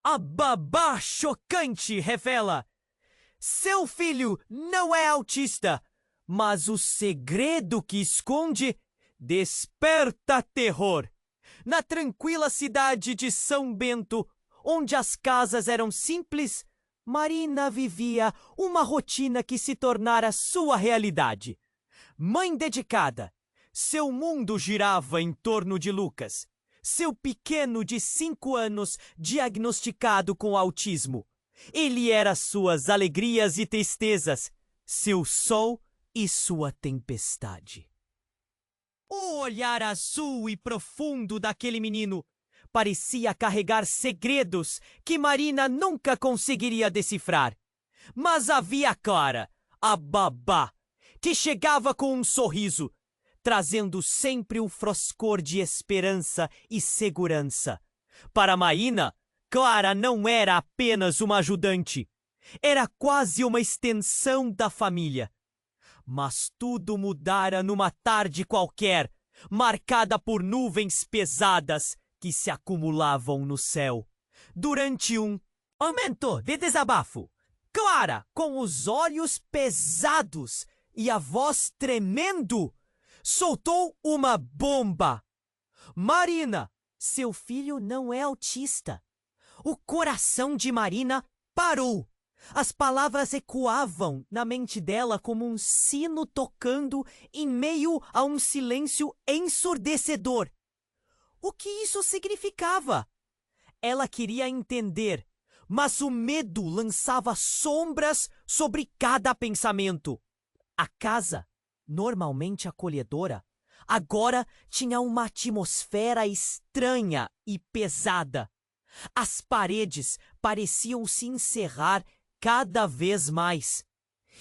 A babá chocante revela: seu filho não é autista, mas o segredo que esconde desperta terror. Na tranquila cidade de São Bento, onde as casas eram simples, Marina vivia uma rotina que se tornara sua realidade. Mãe dedicada, seu mundo girava em torno de Lucas, seu pequeno de 5 anos diagnosticado com autismo. Ele era suas alegrias e tristezas, seu sol e sua tempestade. O olhar azul e profundo daquele menino parecia carregar segredos que Marina nunca conseguiria decifrar. Mas havia Clara, a babá, que chegava com um sorriso, trazendo sempre o frescor de esperança e segurança. Para Marina, Clara não era apenas uma ajudante, era quase uma extensão da família. Mas tudo mudara numa tarde qualquer, marcada por nuvens pesadas que se acumulavam no céu. Durante um momento de desabafo, Clara, com os olhos pesados e a voz tremendo, soltou uma bomba. Marina, seu filho não é autista. O coração de Marina parou. As palavras ecoavam na mente dela como um sino tocando em meio a um silêncio ensurdecedor. O que isso significava? Ela queria entender, mas o medo lançava sombras sobre cada pensamento. A casa, normalmente acolhedora, agora tinha uma atmosfera estranha e pesada. As paredes pareciam se encerrar cada vez mais.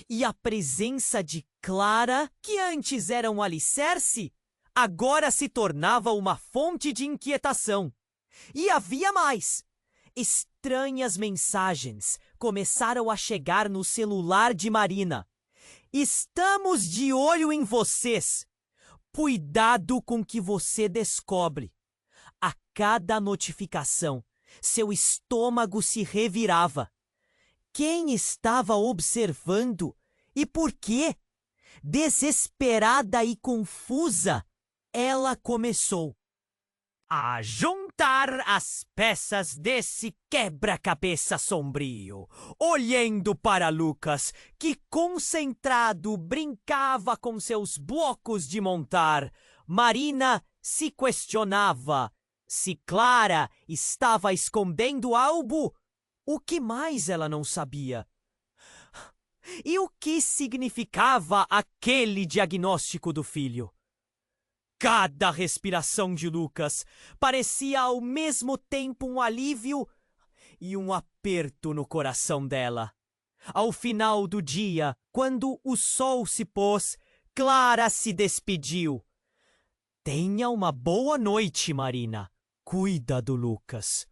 E a presença de Clara, que antes era um alicerce, agora se tornava uma fonte de inquietação. E havia mais. Estranhas mensagens começaram a chegar no celular de Marina. Estamos de olho em vocês. Cuidado com o que você descobre. A cada notificação, seu estômago se revirava. Quem estava observando e por quê? Desesperada e confusa, ela começou a juntar as peças desse quebra-cabeça sombrio, olhando para Lucas, que concentrado brincava com seus blocos de montar. Marina se questionava se Clara estava escondendo algo. O que mais ela não sabia? E o que significava aquele diagnóstico do filho? Cada respiração de Lucas parecia ao mesmo tempo um alívio e um aperto no coração dela. Ao final do dia, quando o sol se pôs, Clara se despediu. Tenha uma boa noite, Marina. Cuida do Lucas.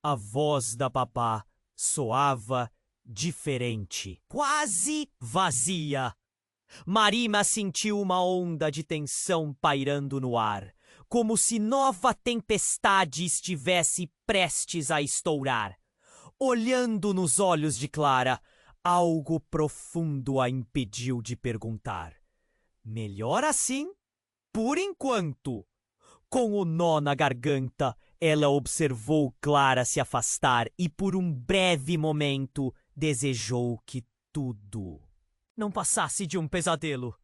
A voz da babá soava diferente, quase vazia. Marina sentiu uma onda de tensão pairando no ar, como se nova tempestade estivesse prestes a estourar. Olhando nos olhos de Clara, algo profundo a impediu de perguntar. Melhor assim? Por enquanto. Com o nó na garganta, ela observou Clara se afastar e por um breve momento desejou que tudo não passasse de um pesadelo.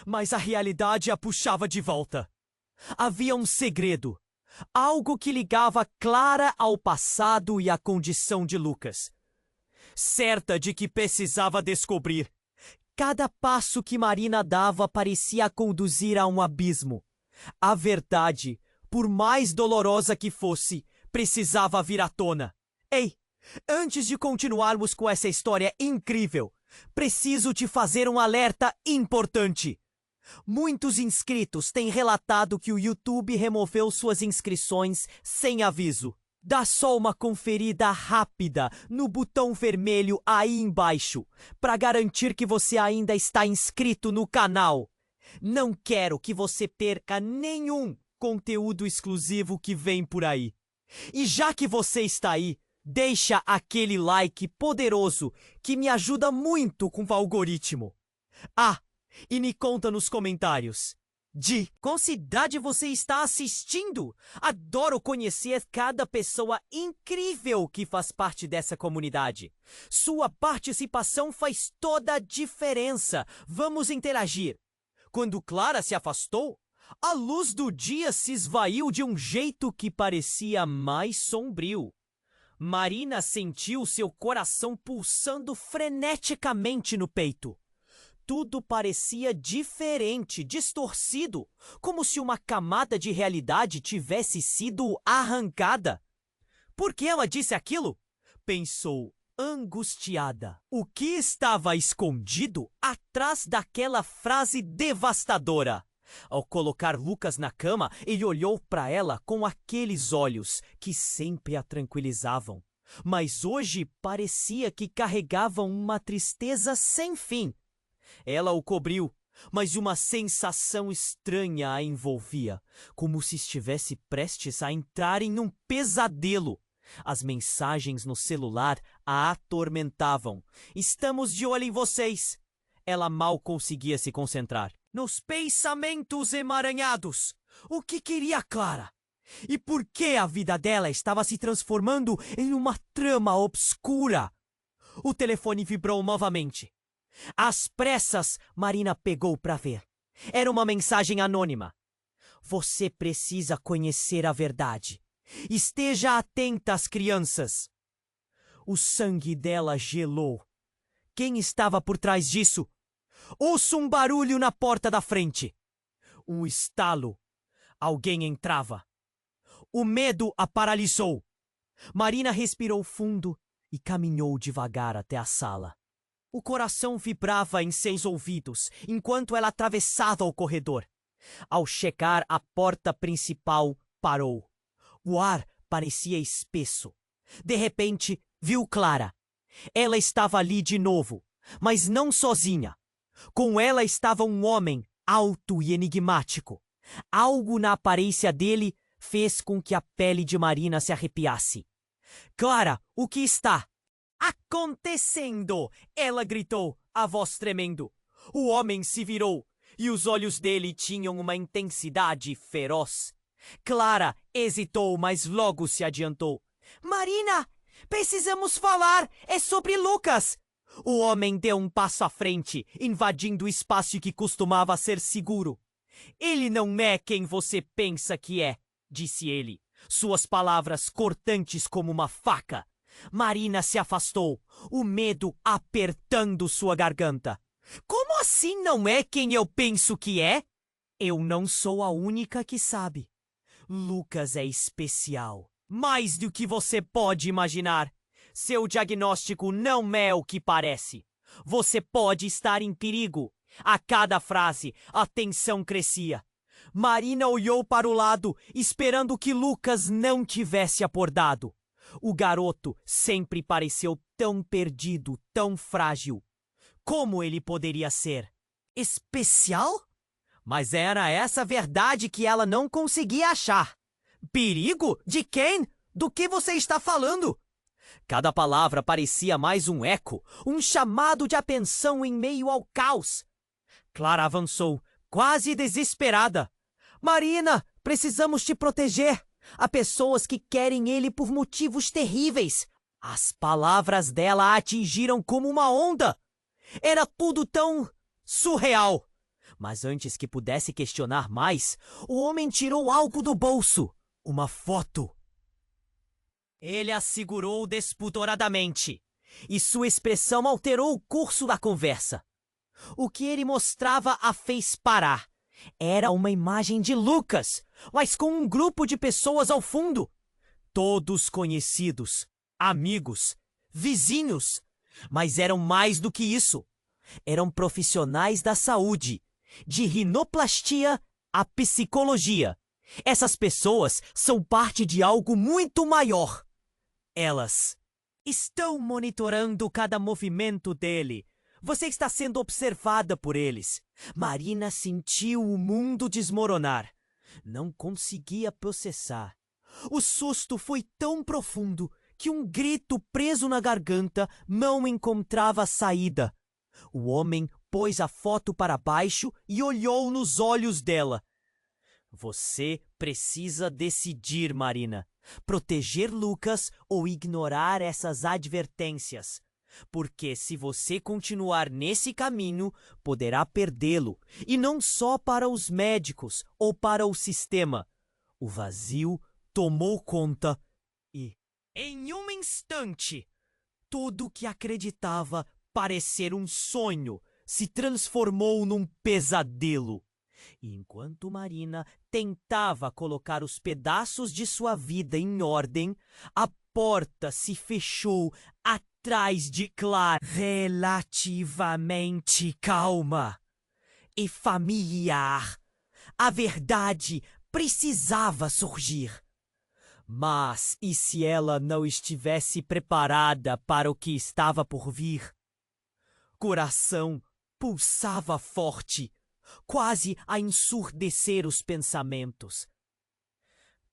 Mas a realidade a puxava de volta. Havia um segredo, algo que ligava Clara ao passado e à condição de Lucas. Certa de que precisava descobrir, cada passo que Marina dava parecia conduzir a um abismo. A verdade, por mais dolorosa que fosse, precisava vir à tona. Ei, antes de continuarmos com essa história incrível, preciso te fazer um alerta importante. Muitos inscritos têm relatado que o YouTube removeu suas inscrições sem aviso. Dá só uma conferida rápida no botão vermelho aí embaixo, para garantir que você ainda está inscrito no canal. Não quero que você perca nenhum conteúdo exclusivo que vem por aí. E já que você está aí, Deixa aquele like poderoso que me ajuda muito com o algoritmo. Ah, e me conta nos comentários. De qual cidade você está assistindo? Adoro conhecer cada pessoa incrível que faz parte dessa comunidade. Sua participação faz toda a diferença. Vamos interagir. Quando Clara se afastou, a luz do dia se esvaiu de um jeito que parecia mais sombrio. Marina sentiu seu coração pulsando freneticamente no peito. Tudo parecia diferente, distorcido, como se uma camada de realidade tivesse sido arrancada. Por que ela disse aquilo? Pensou, angustiada. O que estava escondido atrás daquela frase devastadora? Ao colocar Lucas na cama, ele olhou para ela com aqueles olhos que sempre a tranquilizavam. Mas hoje parecia que carregavam uma tristeza sem fim. Ela o cobriu, mas uma sensação estranha a envolvia, como se estivesse prestes a entrar em um pesadelo. As mensagens no celular a atormentavam. Estamos de olho em vocês. Ela mal conseguia se concentrar. Nos pensamentos emaranhados. O que queria Clara? E por que a vida dela estava se transformando em uma trama obscura? O telefone vibrou novamente. Às pressas, Marina pegou para ver. Era uma mensagem anônima. Você precisa conhecer a verdade. Esteja atenta às crianças. O sangue dela gelou. Quem estava por trás disso? Ouço um barulho na porta da frente. Um estalo. Alguém entrava. O medo a paralisou. Marina respirou fundo e caminhou devagar até a sala. O coração vibrava em seus ouvidos enquanto ela atravessava o corredor. Ao chegar à porta principal, parou. O ar parecia espesso. De repente, viu Clara. Ela estava ali de novo, mas não sozinha. Com ela estava um homem alto e enigmático. Algo na aparência dele fez com que a pele de Marina se arrepiasse. Clara, o que está acontecendo? Ela gritou, a voz tremendo. O homem se virou e os olhos dele tinham uma intensidade feroz. Clara hesitou, mas logo se adiantou. Marina, precisamos falar. É sobre Lucas. O homem deu um passo à frente, invadindo o espaço que costumava ser seguro. Ele não é quem você pensa que é, disse ele, suas palavras cortantes como uma faca. Marina se afastou, o medo apertando sua garganta. Como assim não é quem eu penso que é? Eu não sou a única que sabe. Lucas é especial, mais do que você pode imaginar. Seu diagnóstico não é o que parece. Você pode estar em perigo. A cada frase, a tensão crescia. Marina olhou para o lado, esperando que Lucas não tivesse acordado. O garoto sempre pareceu tão perdido, tão frágil. Como ele poderia ser? Especial? Mas era essa verdade que ela não conseguia achar. Perigo? De quem? Do que você está falando? Cada palavra parecia mais um eco, um chamado de atenção em meio ao caos. Clara avançou, quase desesperada. Marina, precisamos te proteger. Há pessoas que querem ele por motivos terríveis. As palavras dela a atingiram como uma onda. Era tudo tão surreal. Mas antes que pudesse questionar mais, o homem tirou algo do bolso. Uma foto. Ele a segurou despudoradamente, e sua expressão alterou o curso da conversa. O que ele mostrava a fez parar. Era uma imagem de Lucas, mas com um grupo de pessoas ao fundo. Todos conhecidos, amigos, vizinhos. Mas eram mais do que isso. Eram profissionais da saúde, de rinoplastia à psicologia. Essas pessoas são parte de algo muito maior. Elas estão monitorando cada movimento dele. Você está sendo observada por eles. Marina sentiu o mundo desmoronar. Não conseguia processar. O susto foi tão profundo que um grito preso na garganta não encontrava saída. O homem pôs a foto para baixo e olhou nos olhos dela. Você precisa decidir, Marina. Proteger Lucas ou ignorar essas advertências. Porque se você continuar nesse caminho, poderá perdê-lo. E não só para os médicos ou para o sistema. O vazio tomou conta e, em um instante, tudo que acreditava parecer um sonho se transformou num pesadelo. E enquanto Marina tentava colocar os pedaços de sua vida em ordem, a porta se fechou atrás de Clara, relativamente calma e familiar. A verdade precisava surgir. Mas e se ela não estivesse preparada para o que estava por vir? Coração pulsava forte, quase a ensurdecer os pensamentos.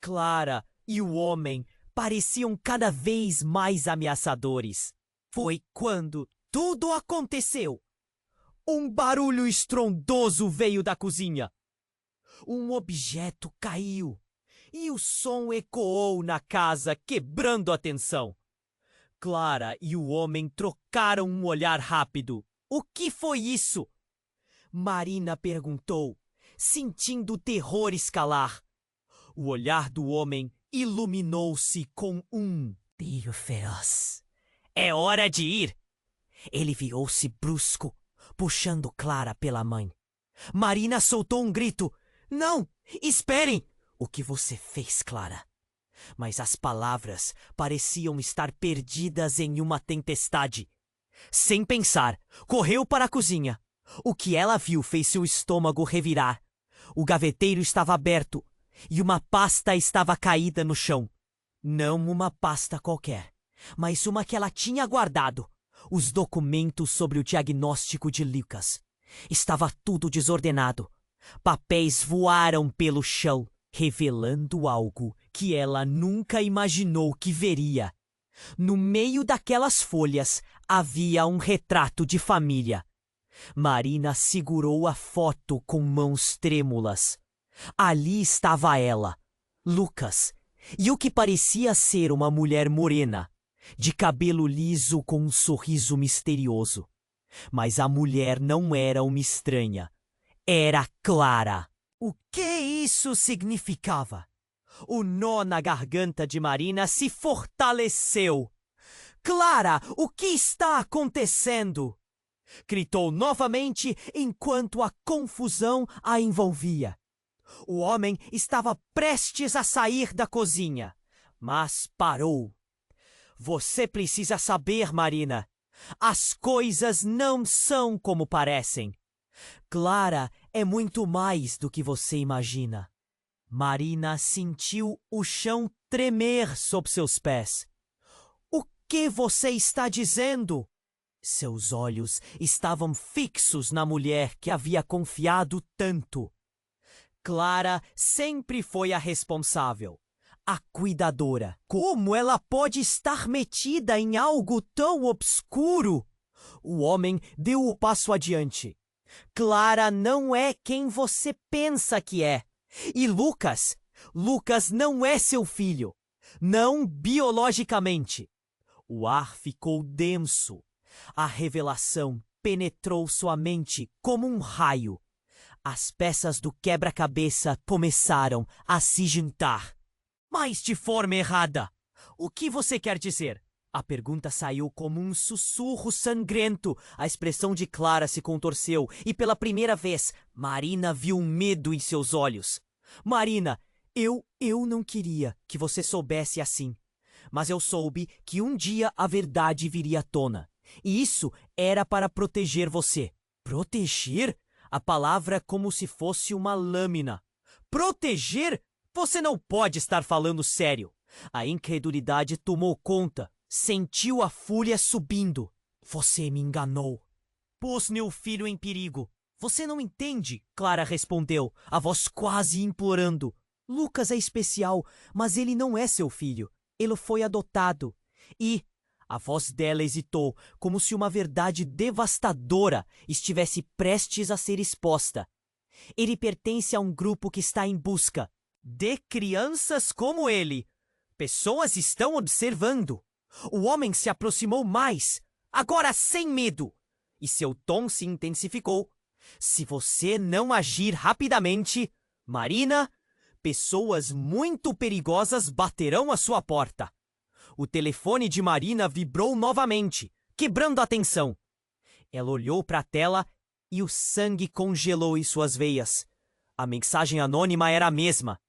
Clara e o homem pareciam cada vez mais ameaçadores. Foi quando tudo aconteceu. Um barulho estrondoso veio da cozinha. Um objeto caiu e o som ecoou na casa, quebrando a tensão. Clara e o homem trocaram um olhar rápido. O que foi isso? Marina perguntou, sentindo o terror escalar. O olhar do homem iluminou-se com um brilho feroz. É hora de ir! Ele virou-se brusco, puxando Clara pela mãe. Marina soltou um grito. Não! Esperem! O que você fez, Clara? Mas as palavras pareciam estar perdidas em uma tempestade. Sem pensar, correu para a cozinha. O que ela viu fez seu estômago revirar. O gaveteiro estava aberto e uma pasta estava caída no chão. Não uma pasta qualquer, mas uma que ela tinha guardado. Os documentos sobre o diagnóstico de Lucas. Estava tudo desordenado. Papéis voaram pelo chão, revelando algo que ela nunca imaginou que veria. No meio daquelas folhas havia um retrato de família. Marina segurou a foto com mãos trêmulas. Ali estava ela, Lucas, e o que parecia ser uma mulher morena, de cabelo liso com um sorriso misterioso. Mas a mulher não era uma estranha. Era Clara. O que isso significava? O nó na garganta de Marina se fortaleceu. Clara, o que está acontecendo? Gritou novamente enquanto a confusão a envolvia. O homem estava prestes a sair da cozinha, mas parou. Você precisa saber, Marina. As coisas não são como parecem. Clara é muito mais do que você imagina. Marina sentiu o chão tremer sob seus pés. O que você está dizendo? Seus olhos estavam fixos na mulher que havia confiado tanto. Clara sempre foi a responsável, a cuidadora. Como ela pode estar metida em algo tão obscuro? O homem deu o passo adiante. Clara não é quem você pensa que é. E Lucas não é seu filho. Não biologicamente. O ar ficou denso. A revelação penetrou sua mente como um raio. As peças do quebra-cabeça começaram a se juntar. Mas de forma errada. O que você quer dizer? A pergunta saiu como um sussurro sangrento. A expressão de Clara se contorceu e pela primeira vez Marina viu um medo em seus olhos. Marina, eu não queria que você soubesse assim. Mas eu soube que um dia a verdade viria à tona. E isso era para proteger você. Proteger? A palavra é como se fosse uma lâmina. Proteger? Você não pode estar falando sério. A incredulidade tomou conta. Sentiu a fúria subindo. Você me enganou. Pôs meu filho em perigo. Você não entende, Clara respondeu, a voz quase implorando. Lucas é especial, mas ele não é seu filho. Ele foi adotado. E a voz dela hesitou, como se uma verdade devastadora estivesse prestes a ser exposta. Ele pertence a um grupo que está em busca de crianças como ele. Pessoas estão observando. O homem se aproximou mais, agora sem medo, e seu tom se intensificou. Se você não agir rapidamente, Marina, pessoas muito perigosas baterão à sua porta. O telefone de Marina vibrou novamente, quebrando a tensão. Ela olhou para a tela e o sangue congelou em suas veias. A mensagem anônima era a mesma.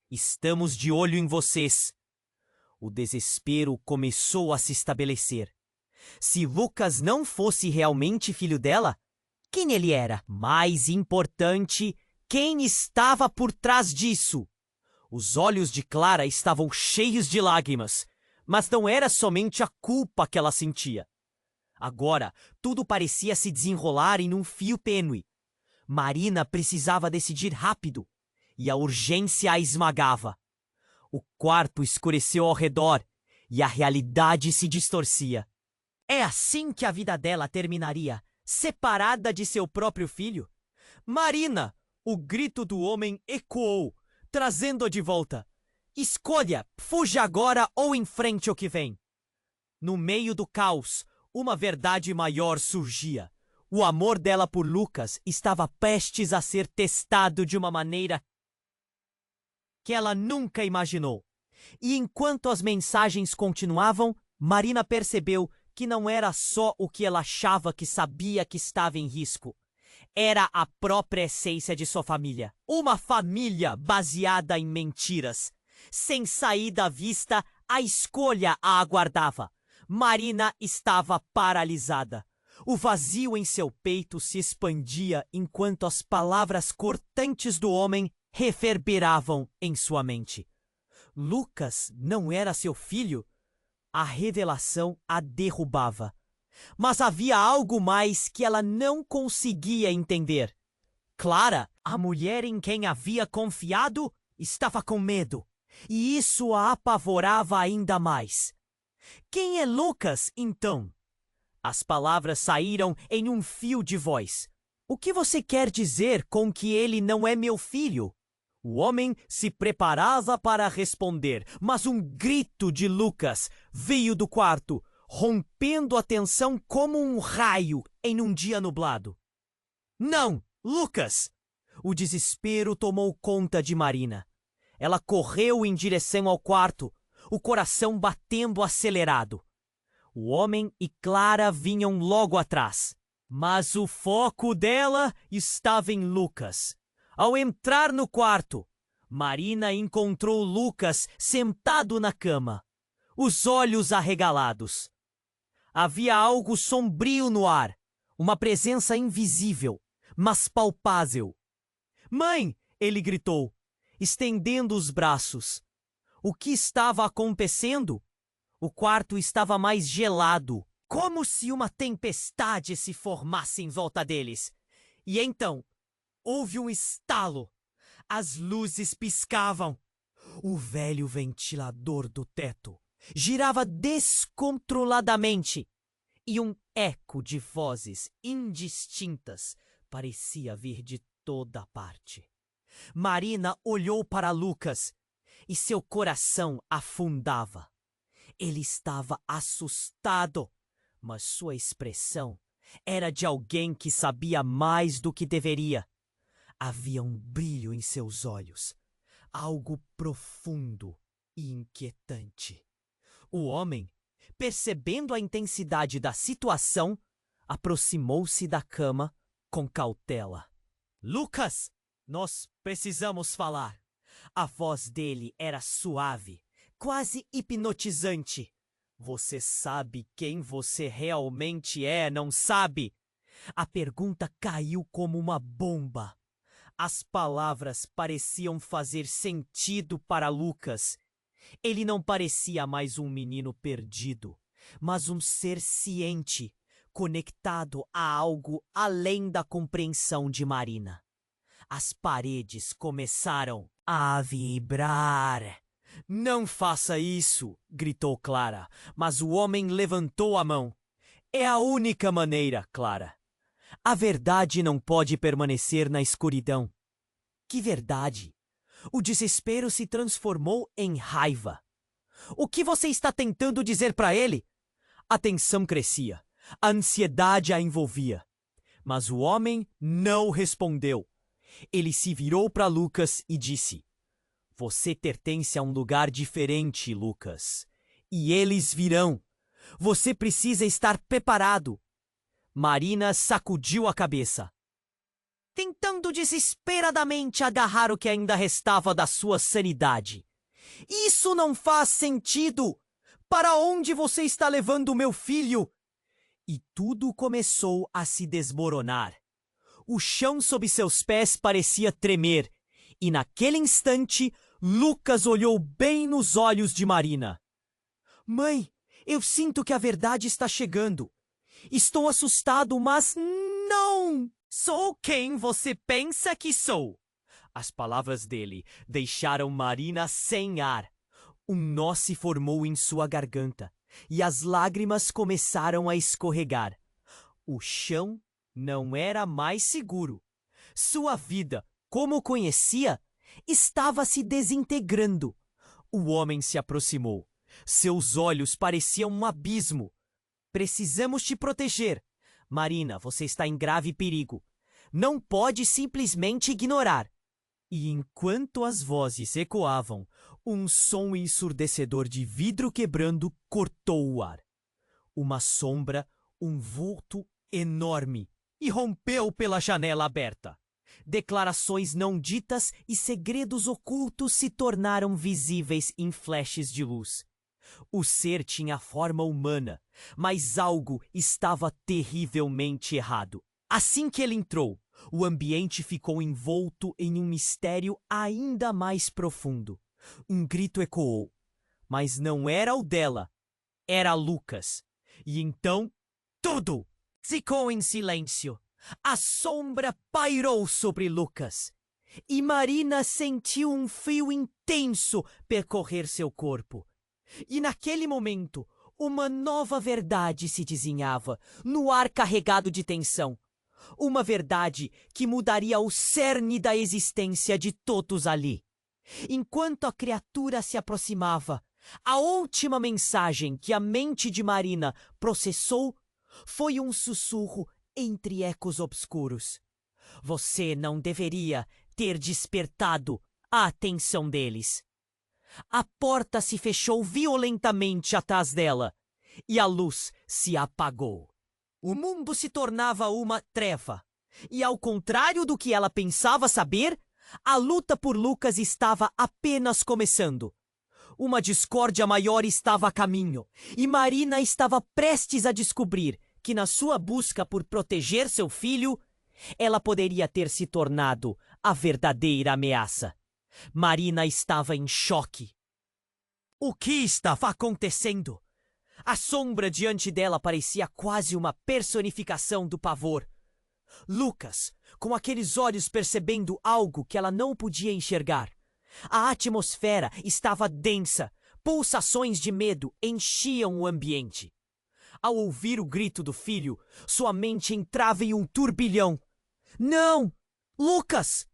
Estamos de olho em vocês. O desespero começou a se estabelecer. Se Lucas não fosse realmente filho dela, quem ele era? Mais importante, quem estava por trás disso? Os olhos de Clara estavam cheios de lágrimas, mas não era somente a culpa que ela sentia. Agora, tudo parecia se desenrolar em um fio tênue. Marina precisava decidir rápido, e a urgência a esmagava. O quarto escureceu ao redor, e a realidade se distorcia. É assim que a vida dela terminaria, separada de seu próprio filho? Marina! O grito do homem ecoou, trazendo-a de volta. Escolha, fuja agora ou enfrente o que vem. No meio do caos, uma verdade maior surgia. O amor dela por Lucas estava prestes a ser testado de uma maneira que ela nunca imaginou. E enquanto as mensagens continuavam, Marina percebeu que não era só o que ela achava que sabia que estava em risco. Era a própria essência de sua família. Uma família baseada em mentiras. Sem saída à vista, a escolha a aguardava. Marina estava paralisada. O vazio em seu peito se expandia enquanto as palavras cortantes do homem reverberavam em sua mente. Lucas não era seu filho? A revelação a derrubava. Mas havia algo mais que ela não conseguia entender. Clara, a mulher em quem havia confiado, estava com medo, e isso a apavorava ainda mais. Quem é Lucas, então? As palavras saíram em um fio de voz. O que você quer dizer com que ele não é meu filho? O homem se preparava para responder, mas um grito de Lucas veio do quarto, rompendo a tensão como um raio em um dia nublado. Não, Lucas! O desespero tomou conta de Marina. Ela correu em direção ao quarto, o coração batendo acelerado. O homem e Clara vinham logo atrás, mas o foco dela estava em Lucas. Ao entrar no quarto, Marina encontrou Lucas sentado na cama, os olhos arregalados. Havia algo sombrio no ar, uma presença invisível, mas palpável. "Mãe!" ele gritou, estendendo os braços. O que estava acontecendo? O quarto estava mais gelado, como se uma tempestade se formasse em volta deles. E então, houve um estalo. As luzes piscavam. O velho ventilador do teto girava descontroladamente. E um eco de vozes indistintas parecia vir de toda parte. Marina olhou para Lucas e seu coração afundava. Ele estava assustado, mas sua expressão era de alguém que sabia mais do que deveria. Havia um brilho em seus olhos, algo profundo e inquietante. O homem, percebendo a intensidade da situação, aproximou-se da cama com cautela. "Lucas, nós precisamos falar." A voz dele era suave, quase hipnotizante. "Você sabe quem você realmente é, não sabe?" A pergunta caiu como uma bomba. As palavras pareciam fazer sentido para Lucas. Ele não parecia mais um menino perdido, mas um ser ciente, conectado a algo além da compreensão de Marina. As paredes começaram a vibrar. Não faça isso, gritou Clara, mas o homem levantou a mão. É a única maneira, Clara. A verdade não pode permanecer na escuridão. Que verdade? O desespero se transformou em raiva. O que você está tentando dizer para ele? A tensão crescia. A ansiedade a envolvia. Mas o homem não respondeu. Ele se virou para Lucas e disse: Você pertence a um lugar diferente, Lucas. E eles virão. Você precisa estar preparado. Marina sacudiu a cabeça, tentando desesperadamente agarrar o que ainda restava da sua sanidade. Isso não faz sentido! Para onde você está levando o meu filho? E tudo começou a se desmoronar. O chão sob seus pés parecia tremer, e naquele instante, Lucas olhou bem nos olhos de Marina. Mãe, eu sinto que a verdade está chegando. Estou assustado, mas não! Sou quem você pensa que sou! As palavras dele deixaram Marina sem ar. Um nó se formou em sua garganta e as lágrimas começaram a escorregar. O chão não era mais seguro. Sua vida, como o conhecia, estava se desintegrando. O homem se aproximou. Seus olhos pareciam um abismo. Precisamos te proteger. Marina, você está em grave perigo. Não pode simplesmente ignorar. E enquanto as vozes ecoavam, um som ensurdecedor de vidro quebrando cortou o ar. Uma sombra, um vulto enorme, irrompeu pela janela aberta. Declarações não ditas e segredos ocultos se tornaram visíveis em flashes de luz. O ser tinha forma humana, mas algo estava terrivelmente errado. Assim que ele entrou, o ambiente ficou envolto em um mistério ainda mais profundo. Um grito ecoou, mas não era o dela, era Lucas. E então, tudo ficou em silêncio. A sombra pairou sobre Lucas. E Marina sentiu um frio intenso percorrer seu corpo. E naquele momento, uma nova verdade se desenhava, no ar carregado de tensão. Uma verdade que mudaria o cerne da existência de todos ali. Enquanto a criatura se aproximava, a última mensagem que a mente de Marina processou foi um sussurro entre ecos obscuros. Você não deveria ter despertado a atenção deles. A porta se fechou violentamente atrás dela e a luz se apagou. O mundo se tornava uma treva. E ao contrário do que ela pensava saber, a luta por Lucas estava apenas começando. Uma discórdia maior estava a caminho e Marina estava prestes a descobrir que na sua busca por proteger seu filho, ela poderia ter se tornado a verdadeira ameaça. Marina estava em choque. O que estava acontecendo? A sombra diante dela parecia quase uma personificação do pavor. Lucas, com aqueles olhos percebendo algo que ela não podia enxergar. A atmosfera estava densa, pulsações de medo enchiam o ambiente. Ao ouvir o grito do filho, sua mente entrava em um turbilhão. Não! Lucas!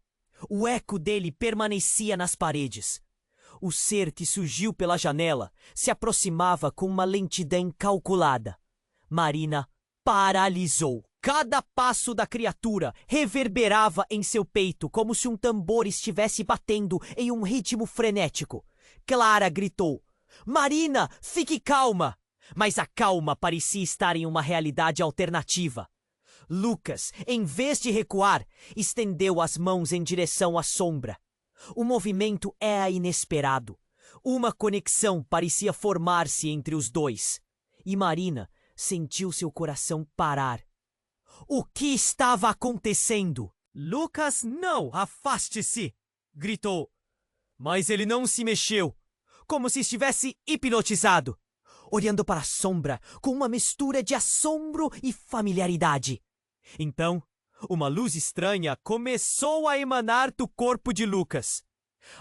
O eco dele permanecia nas paredes. O ser que surgiu pela janela se aproximava com uma lentidão calculada. Marina paralisou. Cada passo da criatura reverberava em seu peito como se um tambor estivesse batendo em um ritmo frenético. Clara gritou: Marina, fique calma! Mas a calma parecia estar em uma realidade alternativa. Lucas, em vez de recuar, estendeu as mãos em direção à sombra. O movimento era inesperado. Uma conexão parecia formar-se entre os dois. E Marina sentiu seu coração parar. O que estava acontecendo? Lucas, não! Afaste-se! Gritou. Mas ele não se mexeu, como se estivesse hipnotizado, olhando para a sombra com uma mistura de assombro e familiaridade. Então, uma luz estranha começou a emanar do corpo de Lucas.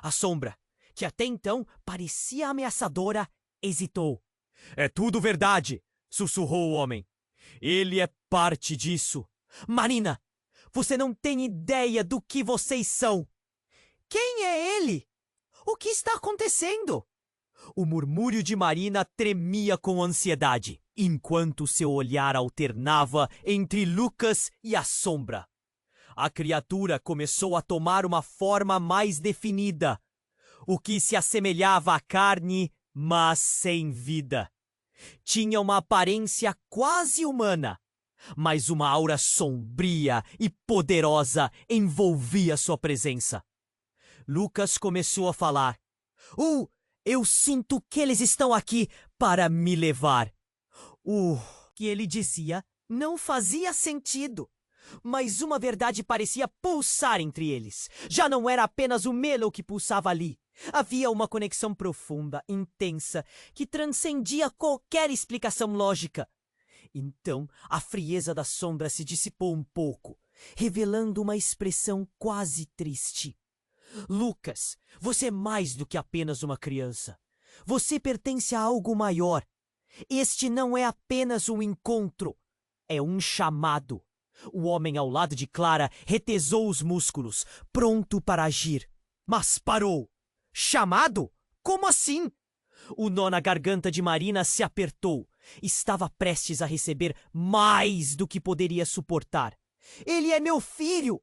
A sombra, que até então parecia ameaçadora, hesitou. É tudo verdade, sussurrou o homem. Ele é parte disso. Marina, você não tem ideia do que vocês são. Quem é ele? O que está acontecendo? O murmúrio de Marina tremia com ansiedade, enquanto seu olhar alternava entre Lucas e a sombra. A criatura começou a tomar uma forma mais definida, o que se assemelhava à carne, mas sem vida. Tinha uma aparência quase humana, mas uma aura sombria e poderosa envolvia sua presença. Lucas começou a falar. Eu sinto que eles estão aqui para me levar. O que ele dizia não fazia sentido, mas uma verdade parecia pulsar entre eles. Já não era apenas o Melo que pulsava ali. Havia uma conexão profunda, intensa, que transcendia qualquer explicação lógica. Então, a frieza da sombra se dissipou um pouco, revelando uma expressão quase triste. Lucas, você é mais do que apenas uma criança. Você pertence a algo maior. Este não é apenas um encontro, é um chamado. O homem ao lado de Clara retesou os músculos, pronto para agir. Mas parou. Chamado? Como assim? O nó na garganta de Marina se apertou. Estava prestes a receber mais do que poderia suportar. Ele é meu filho!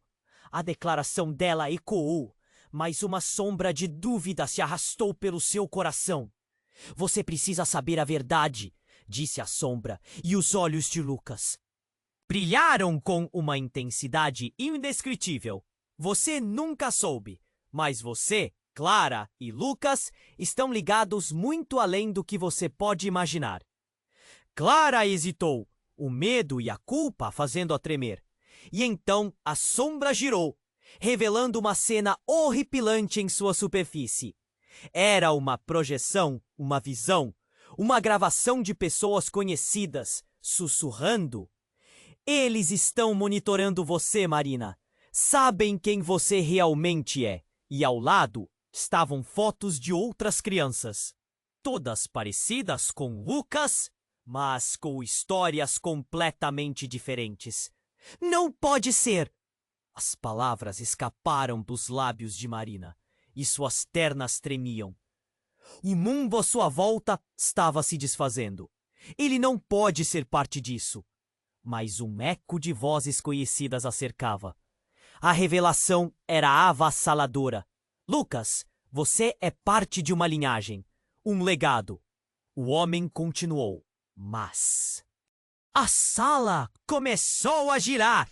A declaração dela ecoou, mas uma sombra de dúvida se arrastou pelo seu coração. Você precisa saber a verdade, disse a sombra, e os olhos de Lucas brilharam com uma intensidade indescritível. Você nunca soube, mas você, Clara e Lucas estão ligados muito além do que você pode imaginar. Clara hesitou, o medo e a culpa fazendo-a tremer. E então a sombra girou, revelando uma cena horripilante em sua superfície. Era uma projeção, uma visão, uma gravação de pessoas conhecidas, sussurrando. Eles estão monitorando você, Marina. Sabem quem você realmente é. E ao lado estavam fotos de outras crianças. Todas parecidas com Lucas, mas com histórias completamente diferentes. Não pode ser! As palavras escaparam dos lábios de Marina, e suas ternas tremiam. O mundo à sua volta estava se desfazendo. Ele não pode ser parte disso. Mas um eco de vozes conhecidas a cercava. A revelação era avassaladora. Lucas, você é parte de uma linhagem, um legado. O homem continuou. Mas a sala começou a girar.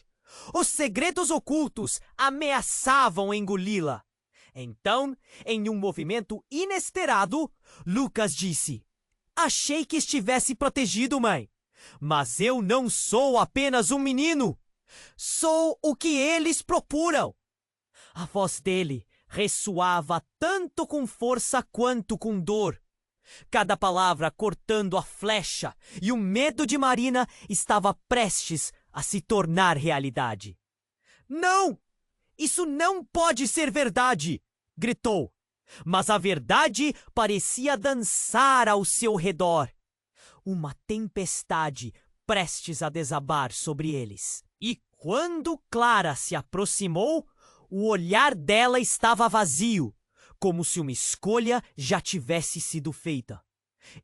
Os segredos ocultos ameaçavam engoli-la. Então, em um movimento inesperado, Lucas disse: Achei que estivesse protegido, mãe. Mas eu não sou apenas um menino. Sou o que eles procuram. A voz dele ressoava tanto com força quanto com dor. Cada palavra cortando a flecha, e o medo de Marina estava prestes a se tornar realidade. Não! Isso não pode ser verdade! Gritou. Mas a verdade parecia dançar ao seu redor. Uma tempestade prestes a desabar sobre eles. E quando Clara se aproximou, o olhar dela estava vazio, como se uma escolha já tivesse sido feita.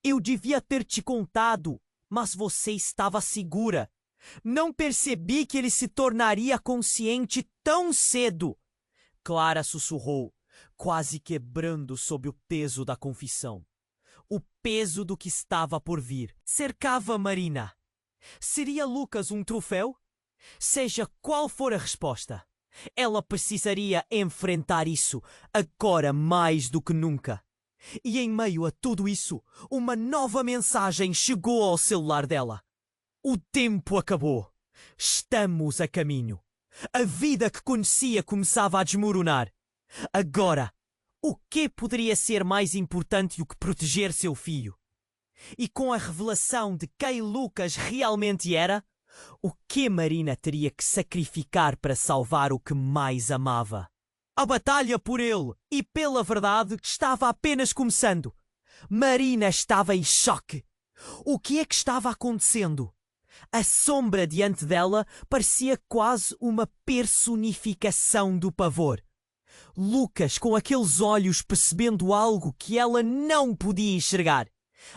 Eu devia ter te contado, mas você estava segura. Não percebi que ele se tornaria consciente tão cedo. Clara sussurrou, quase quebrando sob o peso da confissão. O peso do que estava por vir cercava Marina. Seria Lucas um troféu? Seja qual for a resposta, ela precisaria enfrentar isso agora mais do que nunca. E em meio a tudo isso, uma nova mensagem chegou ao celular dela. O tempo acabou. Estamos a caminho. A vida que conhecia começava a desmoronar. Agora, o que poderia ser mais importante do que proteger seu filho? E com a revelação de quem Lucas realmente era, o que Marina teria que sacrificar para salvar o que mais amava? A batalha por ele e pela verdade estava apenas começando. Marina estava em choque. O que é que estava acontecendo? A sombra diante dela parecia quase uma personificação do pavor. Lucas, com aqueles olhos, percebendo algo que ela não podia enxergar.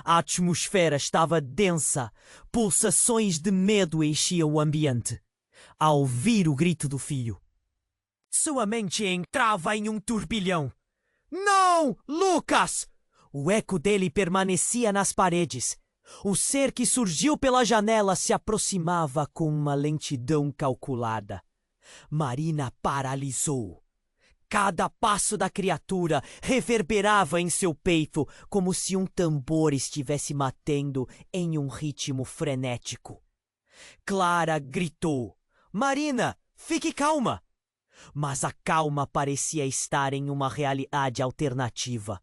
A atmosfera estava densa, pulsações de medo enchiam o ambiente. Ao ouvir o grito do filho, sua mente entrava em um turbilhão. Não, Lucas! O eco dele permanecia nas paredes. O ser que surgiu pela janela se aproximava com uma lentidão calculada. Marina paralisou. Cada passo da criatura reverberava em seu peito como se um tambor estivesse batendo em um ritmo frenético. Clara gritou: Marina, fique calma! Mas a calma parecia estar em uma realidade alternativa.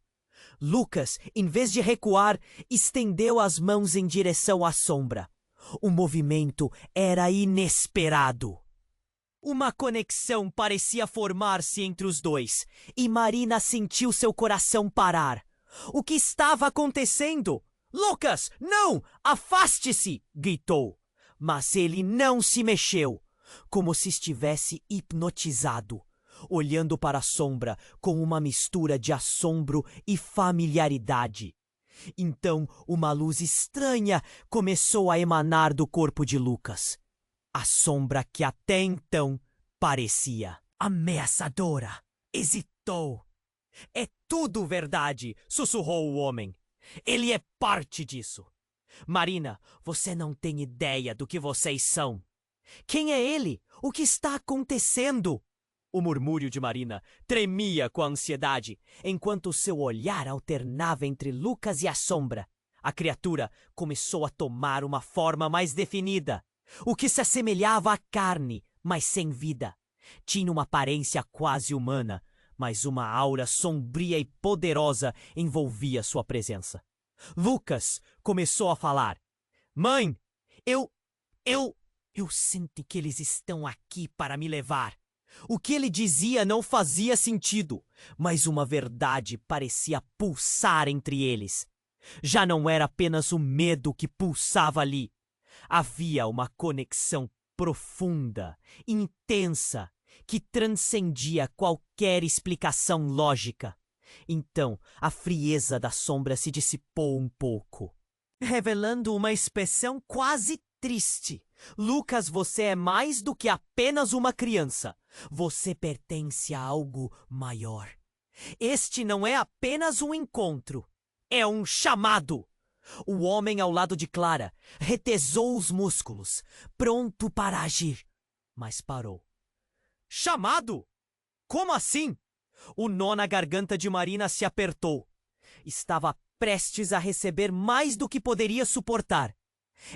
Lucas, em vez de recuar, estendeu as mãos em direção à sombra. O movimento era inesperado. Uma conexão parecia formar-se entre os dois, e Marina sentiu seu coração parar. O que estava acontecendo? Lucas, não! Afaste-se! Gritou. Mas ele não se mexeu, como se estivesse hipnotizado, olhando para a sombra com uma mistura de assombro e familiaridade. Então, uma luz estranha começou a emanar do corpo de Lucas. A sombra que até então parecia ameaçadora hesitou. É tudo verdade, sussurrou o homem. Ele é parte disso. Marina, você não tem ideia do que vocês são. Quem é ele? O que está acontecendo? O murmúrio de Marina tremia com a ansiedade, enquanto seu olhar alternava entre Lucas e a sombra. A criatura começou a tomar uma forma mais definida, o que se assemelhava à carne, mas sem vida. Tinha uma aparência quase humana, mas uma aura sombria e poderosa envolvia sua presença. Lucas começou a falar. Mãe, eu sinto que eles estão aqui para me levar. O que ele dizia não fazia sentido, mas uma verdade parecia pulsar entre eles. Já não era apenas o medo que pulsava ali. Havia uma conexão profunda, intensa, que transcendia qualquer explicação lógica. Então, a frieza da sombra se dissipou um pouco, revelando uma expressão quase triste. Lucas, você é mais do que apenas uma criança. Você pertence a algo maior. Este não é apenas um encontro. É um chamado. O homem ao lado de Clara retesou os músculos, pronto para agir, mas parou. Chamado? Como assim? O nó na garganta de Marina se apertou. Estava prestes a receber mais do que poderia suportar.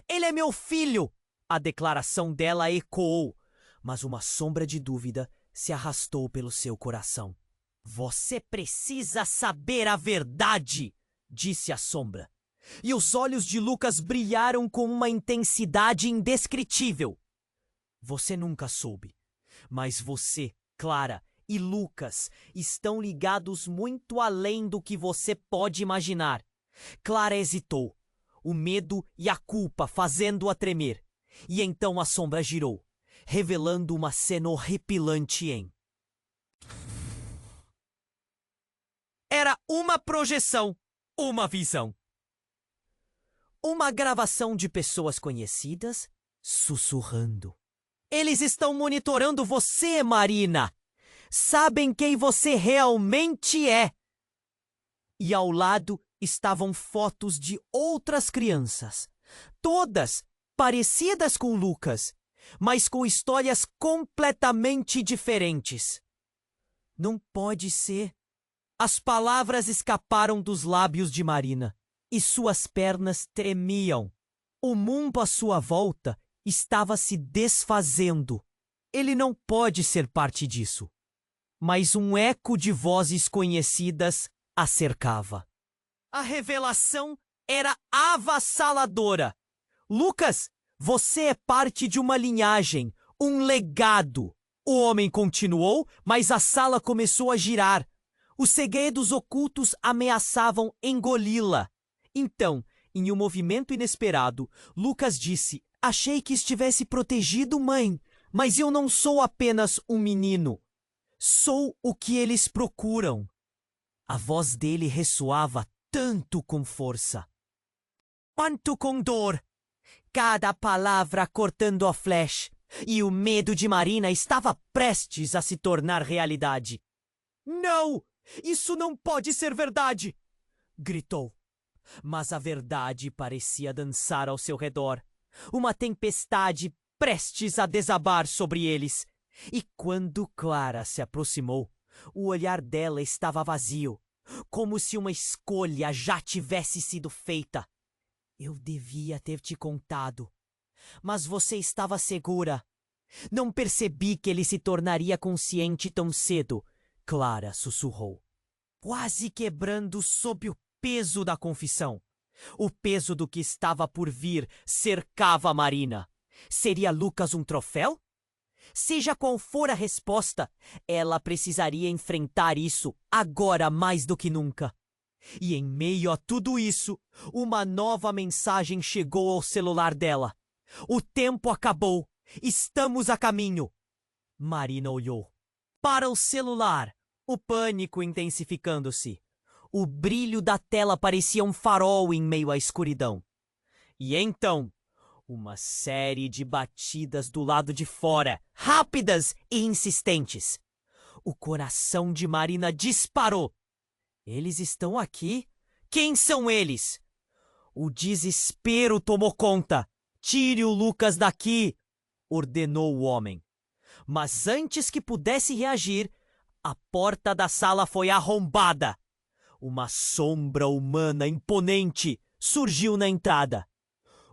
Ele é meu filho! A declaração dela ecoou, mas uma sombra de dúvida se arrastou pelo seu coração. Você precisa saber a verdade, disse a sombra. E os olhos de Lucas brilharam com uma intensidade indescritível. Você nunca soube, mas você, Clara e Lucas estão ligados muito além do que você pode imaginar. Clara hesitou, o medo e a culpa fazendo-a tremer. E então a sombra girou, revelando uma cena horripilante em... Era uma projeção, uma visão. Uma gravação de pessoas conhecidas sussurrando. Eles estão monitorando você, Marina. Sabem quem você realmente é. E ao lado estavam fotos de outras crianças, todas parecidas com Lucas, mas com histórias completamente diferentes. Não pode ser. As palavras escaparam dos lábios de Marina e suas pernas tremiam. O mundo à sua volta estava se desfazendo. Ele não pode ser parte disso. Mas um eco de vozes conhecidas a cercava. A revelação era avassaladora. Lucas, você é parte de uma linhagem, um legado. O homem continuou, mas a sala começou a girar. Os segredos ocultos ameaçavam engoli-la. Então, em um movimento inesperado, Lucas disse: "Achei que estivesse protegido, mãe, mas eu não sou apenas um menino. Sou o que eles procuram." A voz dele ressoava tanto com força, quanto com dor, cada palavra cortando a flecha, e o medo de Marina estava prestes a se tornar realidade. "Não! Isso não pode ser verdade!" gritou. Mas a verdade parecia dançar ao seu redor, uma tempestade prestes a desabar sobre eles. E quando Clara se aproximou, o olhar dela estava vazio, como se uma escolha já tivesse sido feita. "Eu devia ter te contado, mas você estava segura. Não percebi que ele se tornaria consciente tão cedo", Clara sussurrou, quase quebrando sob o peso da confissão. O peso do que estava por vir cercava Marina. Seria Lucas um troféu? Seja qual for a resposta, ela precisaria enfrentar isso agora mais do que nunca. E em meio a tudo isso, uma nova mensagem chegou ao celular dela. "O tempo acabou. Estamos a caminho." Marina olhou para o celular, o pânico intensificando-se. O brilho da tela parecia um farol em meio à escuridão. E então, uma série de batidas do lado de fora, rápidas e insistentes. O coração de Marina disparou. "Eles estão aqui? Quem são eles?" O desespero tomou conta. "Tire o Lucas daqui!" ordenou o homem. Mas antes que pudesse reagir, a porta da sala foi arrombada. Uma sombra humana imponente surgiu na entrada.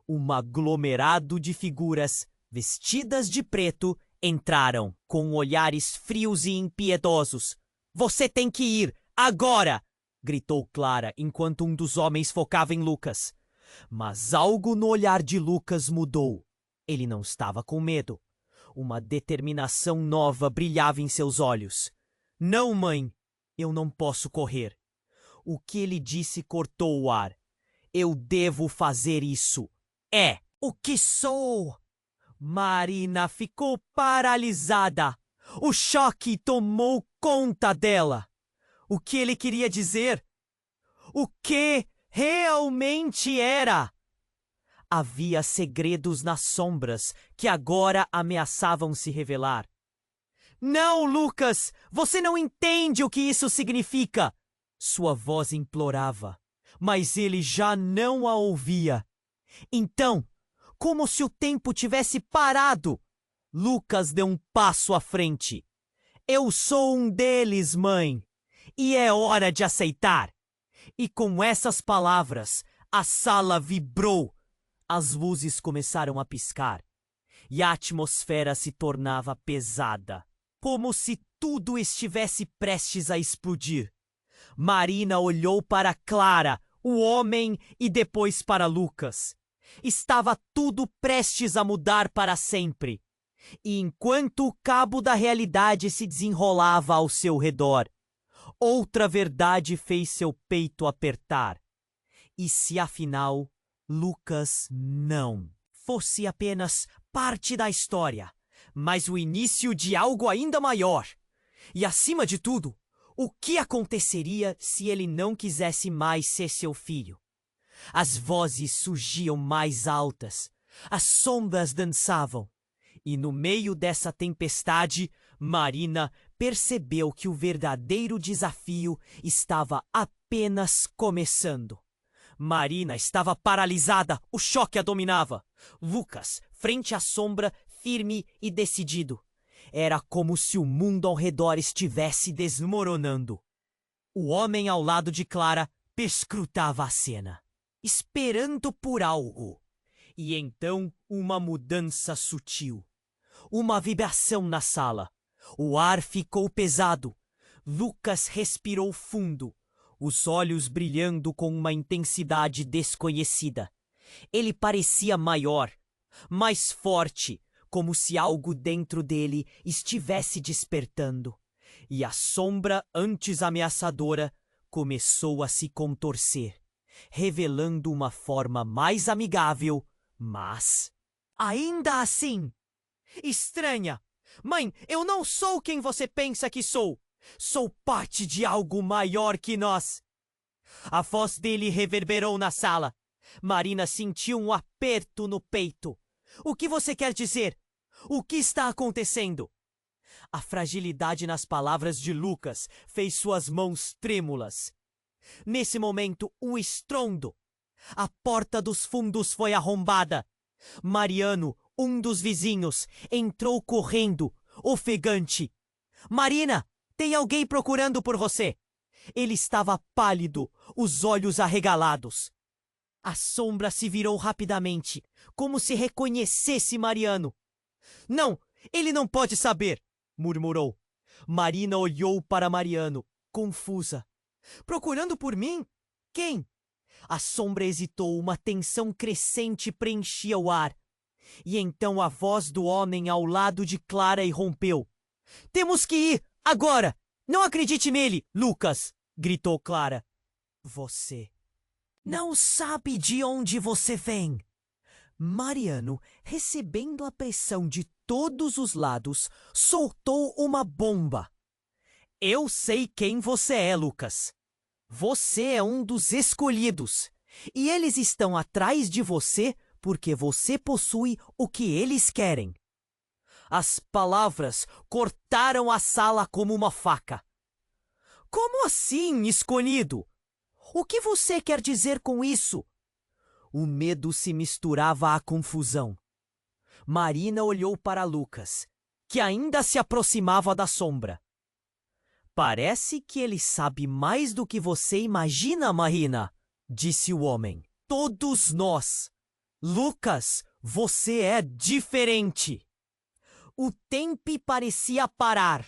Um aglomerado de figuras, vestidas de preto, entraram, com olhares frios e impiedosos. "Você tem que ir, agora!" gritou Clara, enquanto um dos homens focava em Lucas. Mas algo no olhar de Lucas mudou. Ele não estava com medo. Uma determinação nova brilhava em seus olhos. "Não, mãe, eu não posso correr." O que ele disse cortou o ar. "Eu devo fazer isso. É o que sou." Marina ficou paralisada. O choque tomou conta dela. O que ele queria dizer? O que realmente era? Havia segredos nas sombras que agora ameaçavam se revelar. "Não, Lucas! Você não entende o que isso significa!" Sua voz implorava, mas ele já não a ouvia. Então, como se o tempo tivesse parado, Lucas deu um passo à frente. "Eu sou um deles, mãe, e é hora de aceitar." E com essas palavras, a sala vibrou. As luzes começaram a piscar e a atmosfera se tornava pesada, como se tudo estivesse prestes a explodir. Marina olhou para Clara, o homem, e depois para Lucas. Estava tudo prestes a mudar para sempre. E enquanto o cabo da realidade se desenrolava ao seu redor, outra verdade fez seu peito apertar. E se afinal Lucas não fosse apenas parte da história, mas o início de algo ainda maior? E acima de tudo, o que aconteceria se ele não quisesse mais ser seu filho? As vozes surgiam mais altas, as sombras dançavam, e no meio dessa tempestade, Marina percebeu que o verdadeiro desafio estava apenas começando. Marina estava paralisada, o choque a dominava. Lucas, frente à sombra, firme e decidido. Era como se o mundo ao redor estivesse desmoronando. O homem ao lado de Clara perscrutava a cena, esperando por algo. E então uma mudança sutil. Uma vibração na sala. O ar ficou pesado. Lucas respirou fundo, os olhos brilhando com uma intensidade desconhecida. Ele parecia maior, mais forte, como se algo dentro dele estivesse despertando, e a sombra antes ameaçadora começou a se contorcer, revelando uma forma mais amigável, mas ainda assim estranha. Mãe, eu não sou quem você pensa que sou. Sou parte de algo maior que nós. A voz dele reverberou na sala. Marina sentiu um aperto no peito. O que você quer dizer? O que está acontecendo? A fragilidade nas palavras de Lucas fez suas mãos trêmulas. Nesse momento, um estrondo. A porta dos fundos foi arrombada. Mariano, um dos vizinhos, entrou correndo, ofegante. Marina, tem alguém procurando por você. Ele estava pálido, os olhos arregalados. A sombra se virou rapidamente, como se reconhecesse Mariano. Não, ele não pode saber, murmurou. Marina olhou para Mariano, confusa. Procurando por mim? Quem? A sombra hesitou, uma tensão crescente preenchia o ar. E então a voz do homem ao lado de Clara irrompeu. Temos que ir, agora! Não acredite nele, Lucas! Gritou Clara. Você não sabe de onde você vem. Mariano, recebendo a pressão de todos os lados, soltou uma bomba. Eu sei quem você é, Lucas. Você é um dos escolhidos. E eles estão atrás de você porque você possui o que eles querem. As palavras cortaram a sala como uma faca. Como assim, escolhido? O que você quer dizer com isso? O medo se misturava à confusão. Marina olhou para Lucas, que ainda se aproximava da sombra. Parece que ele sabe mais do que você imagina, Marina, disse o homem. Todos nós. Lucas, você é diferente. O tempo parecia parar.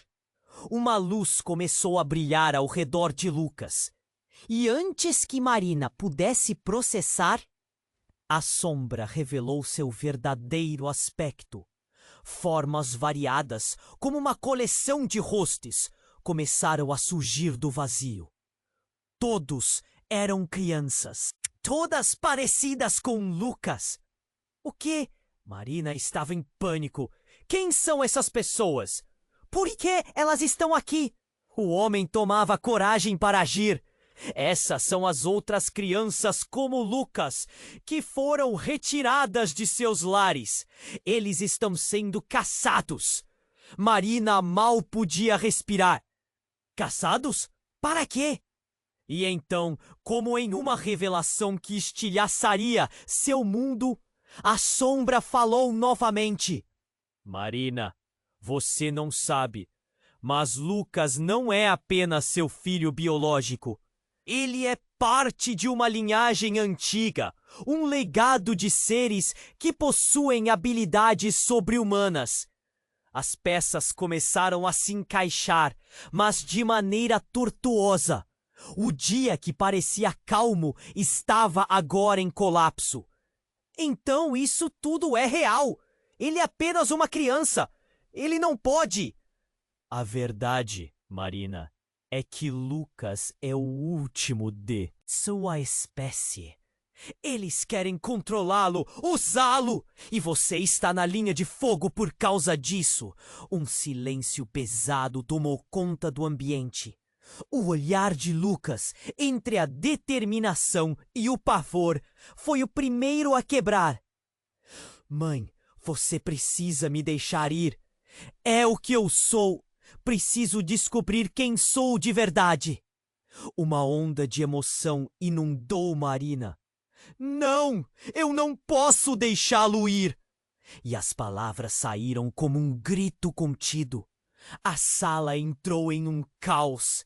Uma luz começou a brilhar ao redor de Lucas. E antes que Marina pudesse processar, a sombra revelou seu verdadeiro aspecto. Formas variadas, como uma coleção de rostos, começaram a surgir do vazio. Todos eram crianças, todas parecidas com Lucas. O quê? Marina estava em pânico. Quem são essas pessoas? Por que elas estão aqui? O homem tomava coragem para agir. Essas são as outras crianças como Lucas, que foram retiradas de seus lares. Eles estão sendo caçados. Marina mal podia respirar. Caçados? Para quê? E então, como em uma revelação que estilhaçaria seu mundo, a sombra falou novamente. Marina, você não sabe, mas Lucas não é apenas seu filho biológico. Ele é parte de uma linhagem antiga, um legado de seres que possuem habilidades sobre-humanas. As peças começaram a se encaixar, mas de maneira tortuosa. O dia que parecia calmo estava agora em colapso. Então isso tudo é real. Ele é apenas uma criança. Ele não pode. A verdade, Marina, é que Lucas é o último de sua espécie. Eles querem controlá-lo, usá-lo, e você está na linha de fogo por causa disso. Um silêncio pesado tomou conta do ambiente. O olhar de Lucas, entre a determinação e o pavor, foi o primeiro a quebrar. Mãe, você precisa me deixar ir. É o que eu sou. Preciso descobrir quem sou de verdade. Uma onda de emoção inundou Marina. Não! Eu não posso deixá-lo ir! E as palavras saíram como um grito contido. A sala entrou em um caos.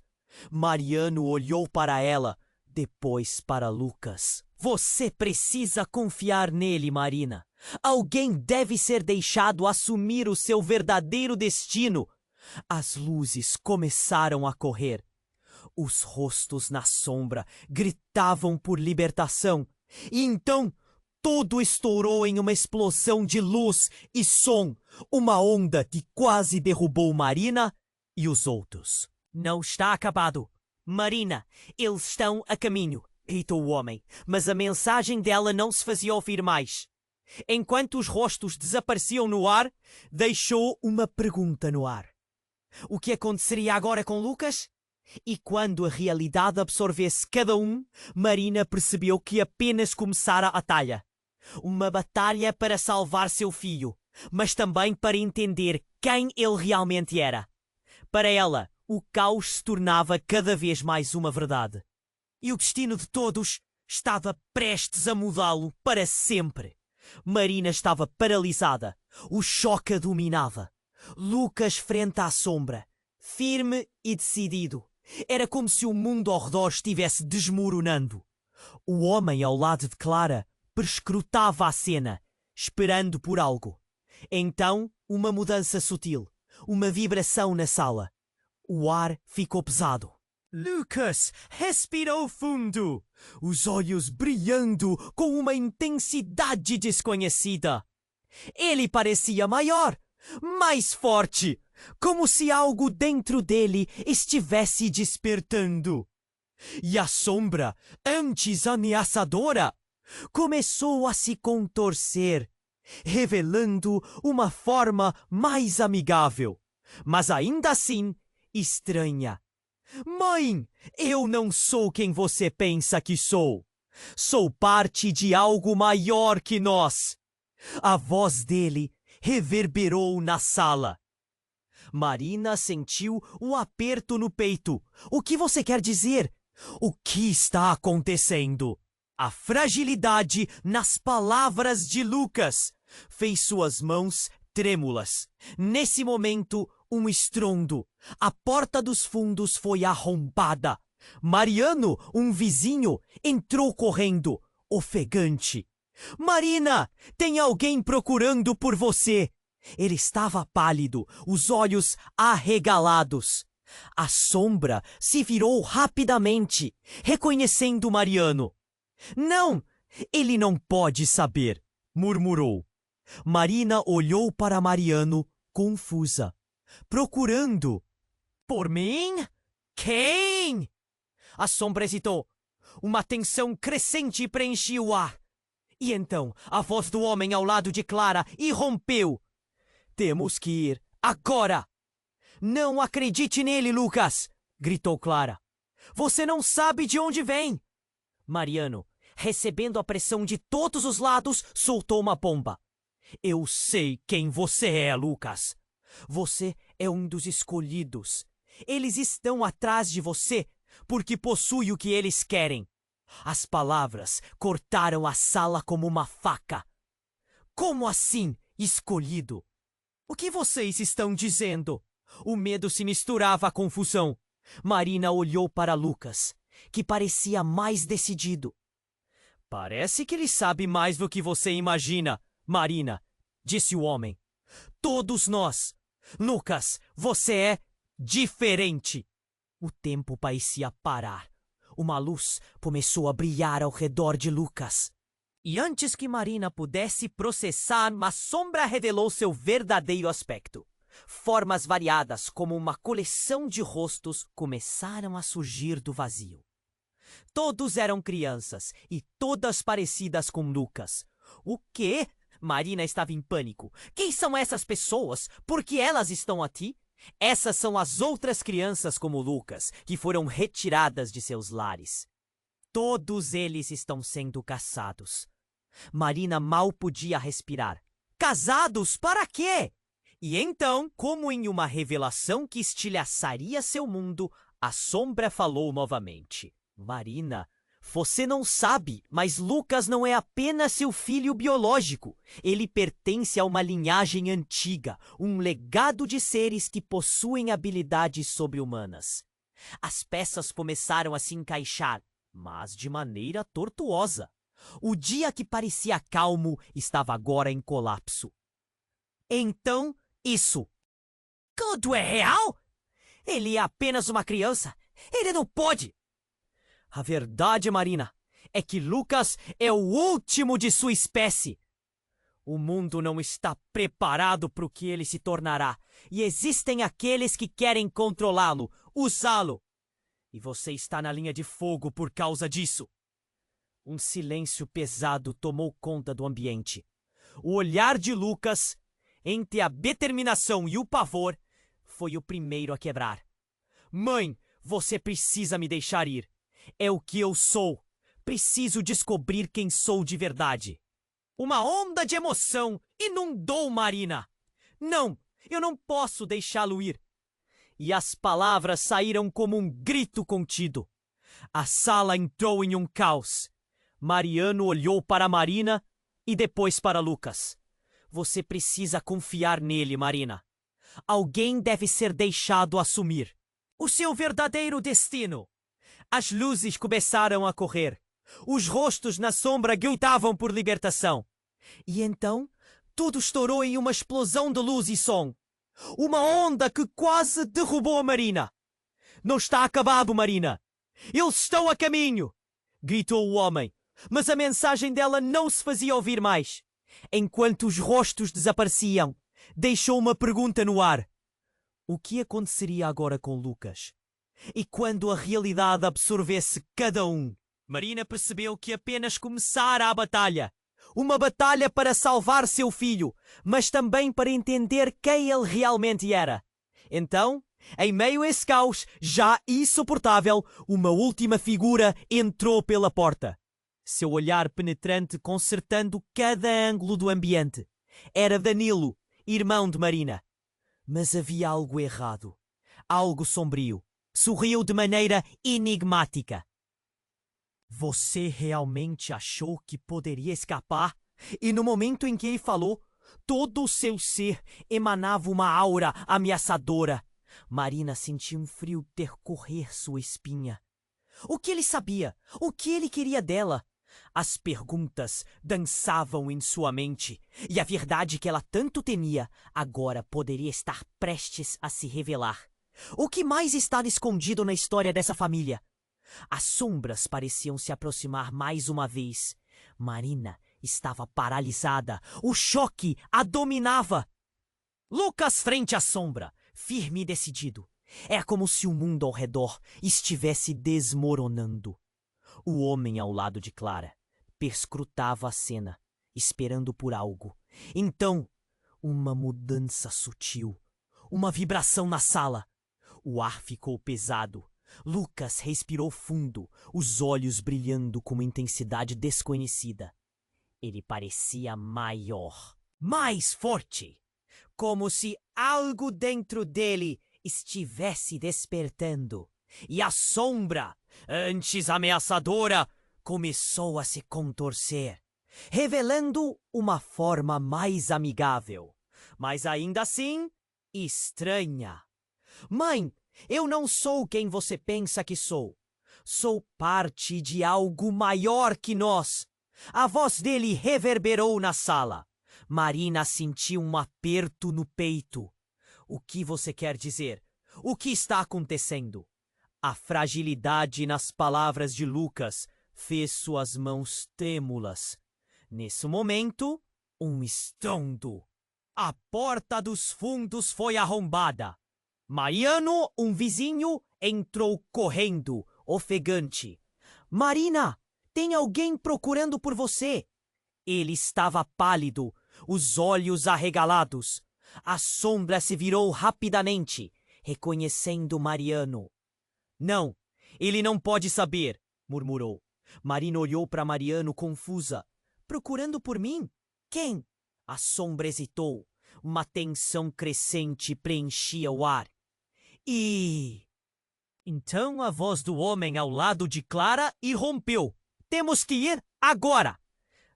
Mariano olhou para ela, depois para Lucas. Você precisa confiar nele, Marina. Alguém deve ser deixado assumir o seu verdadeiro destino. As luzes começaram a correr. Os rostos na sombra gritavam por libertação. E então, Tudo estourou em uma explosão de luz e som, uma onda que quase derrubou Marina e os outros. Não está acabado. Marina, eles estão a caminho, gritou o homem, mas a mensagem dela não se fazia ouvir mais. Enquanto os rostos desapareciam no ar, deixou uma pergunta no ar. O que aconteceria agora com Lucas? E quando a realidade absorvesse cada um, Marina percebeu que apenas começara a batalha. Uma batalha para salvar seu filho, mas também para entender quem ele realmente era. Para ela, o caos se tornava cada vez mais uma verdade. E o destino de todos estava prestes a mudá-lo para sempre. Marina estava paralisada. O choque a dominava. Lucas frente à sombra, firme e decidido. Era como se o mundo ao redor estivesse desmoronando. O homem ao lado de Clara perscrutava a cena, esperando por algo. Então, uma mudança sutil, uma vibração na sala. O ar ficou pesado. Lucas respirou fundo, os olhos brilhando com uma intensidade desconhecida. Ele parecia maior, mais forte, como se algo dentro dele estivesse despertando. E a sombra, antes ameaçadora, começou a se contorcer, revelando uma forma mais amigável, mas ainda assim estranha. Mãe, eu não sou quem você pensa que sou. Sou parte de algo maior que nós. A voz dele reverberou na sala. Marina sentiu um aperto no peito. O que você quer dizer? O que está acontecendo? A fragilidade nas palavras de Lucas fez suas mãos trêmulas. Nesse momento, um estrondo. A porta dos fundos foi arrombada. Mariano, um vizinho, entrou correndo, ofegante. Marina, tem alguém procurando por você. Ele estava pálido, os olhos arregalados. A sombra se virou rapidamente, reconhecendo Mariano. Não, ele não pode saber, murmurou. Marina olhou para Mariano, confusa. Procurando. Por mim? Quem? A sombra hesitou. Uma tensão crescente preenchia o ar. E então, a voz do homem ao lado de Clara irrompeu. Temos que ir, agora! Não acredite nele, Lucas! Gritou Clara. Você não sabe de onde vem! Mariano, recebendo a pressão de todos os lados, soltou uma bomba. Eu sei quem você é, Lucas. Você é um dos escolhidos. Eles estão atrás de você porque possui o que eles querem. As palavras cortaram a sala como uma faca. Como assim, escolhido? O que vocês estão dizendo? O medo se misturava à confusão. Marina olhou para Lucas, que parecia mais decidido. Parece que ele sabe mais do que você imagina, Marina, disse o homem. Todos nós. Lucas, você é diferente. O tempo parecia parar. Uma luz começou a brilhar ao redor de Lucas. E antes que Marina pudesse processar, uma sombra revelou seu verdadeiro aspecto. Formas variadas, como uma coleção de rostos, começaram a surgir do vazio. Todos eram crianças e todas parecidas com Lucas. O quê? Marina estava em pânico. Quem são essas pessoas? Por que elas estão aqui? Essas são as outras crianças como Lucas, que foram retiradas de seus lares. Todos eles estão sendo caçados. Marina mal podia respirar. Casados para quê? E então, como em uma revelação que estilhaçaria seu mundo, a sombra falou novamente. Marina, você não sabe, mas Lucas não é apenas seu filho biológico. Ele pertence a uma linhagem antiga, um legado de seres que possuem habilidades sobre-humanas. As peças começaram a se encaixar, mas de maneira tortuosa. O dia que parecia calmo estava agora em colapso. Então, isso. Tudo é real? Ele é apenas uma criança. Ele não pode. A verdade, Marina, é que Lucas é o último de sua espécie. O mundo não está preparado para o que ele se tornará, e existem aqueles que querem controlá-lo, usá-lo. E você está na linha de fogo por causa disso. Um silêncio pesado tomou conta do ambiente. O olhar de Lucas, entre a determinação e o pavor, foi o primeiro a quebrar. Mãe, você precisa me deixar ir. É o que eu sou. Preciso descobrir quem sou de verdade. Uma onda de emoção inundou Marina. Não, eu não posso deixá-lo ir. E as palavras saíram como um grito contido. A sala entrou em um caos. Mariano olhou para Marina e depois para Lucas. Você precisa confiar nele, Marina. Alguém deve ser deixado assumir o seu verdadeiro destino. As luzes começaram a correr. Os rostos na sombra gritavam por libertação. E então, tudo estourou em uma explosão de luz e som. Uma onda que quase derrubou a Marina. Não está acabado, Marina. Eles estão a caminho, gritou o homem. Mas a mensagem dela não se fazia ouvir mais. Enquanto os rostos desapareciam, deixou uma pergunta no ar. O que aconteceria agora com Lucas? E quando a realidade absorvesse cada um? Marina percebeu que apenas começara a batalha. Uma batalha para salvar seu filho, mas também para entender quem ele realmente era. Então, em meio a esse caos, já insuportável, uma última figura entrou pela porta. Seu olhar penetrante consertando cada ângulo do ambiente. Era Danilo, irmão de Marina. Mas havia algo errado. Algo sombrio. Sorriu de maneira enigmática. Você realmente achou que poderia escapar? E no momento em que ele falou, todo o seu ser emanava uma aura ameaçadora. Marina sentiu um frio percorrer sua espinha. O que ele sabia? O que ele queria dela? As perguntas dançavam em sua mente, e a verdade que ela tanto temia agora poderia estar prestes a se revelar. O que mais estava escondido na história dessa família? As sombras pareciam se aproximar mais uma vez. Marina estava paralisada. O choque a dominava. Lucas frente à sombra, firme e decidido. É como se o mundo ao redor estivesse desmoronando. O homem ao lado de Clara perscrutava a cena, esperando por algo. Então, uma mudança sutil. Uma vibração na sala. O ar ficou pesado. Lucas respirou fundo, os olhos brilhando com uma intensidade desconhecida. Ele parecia maior, mais forte, como se algo dentro dele estivesse despertando. E a sombra, antes ameaçadora, começou a se contorcer, revelando uma forma mais amigável, mas ainda assim estranha. Mãe, eu não sou quem você pensa que sou. Sou parte de algo maior que nós. A voz dele reverberou na sala. Marina sentiu um aperto no peito. O que você quer dizer? O que está acontecendo? A fragilidade nas palavras de Lucas fez suas mãos trêmulas. Nesse momento, um estrondo. A porta dos fundos foi arrombada. Mariano, um vizinho, entrou correndo, ofegante. Marina, tem alguém procurando por você. Ele estava pálido, os olhos arregalados. A sombra se virou rapidamente, reconhecendo Mariano. Não, ele não pode saber, murmurou. Marina olhou para Mariano confusa. Procurando por mim? Quem? A sombra hesitou. Uma tensão crescente preenchia o ar. Então a voz do homem ao lado de Clara irrompeu. Temos que ir agora!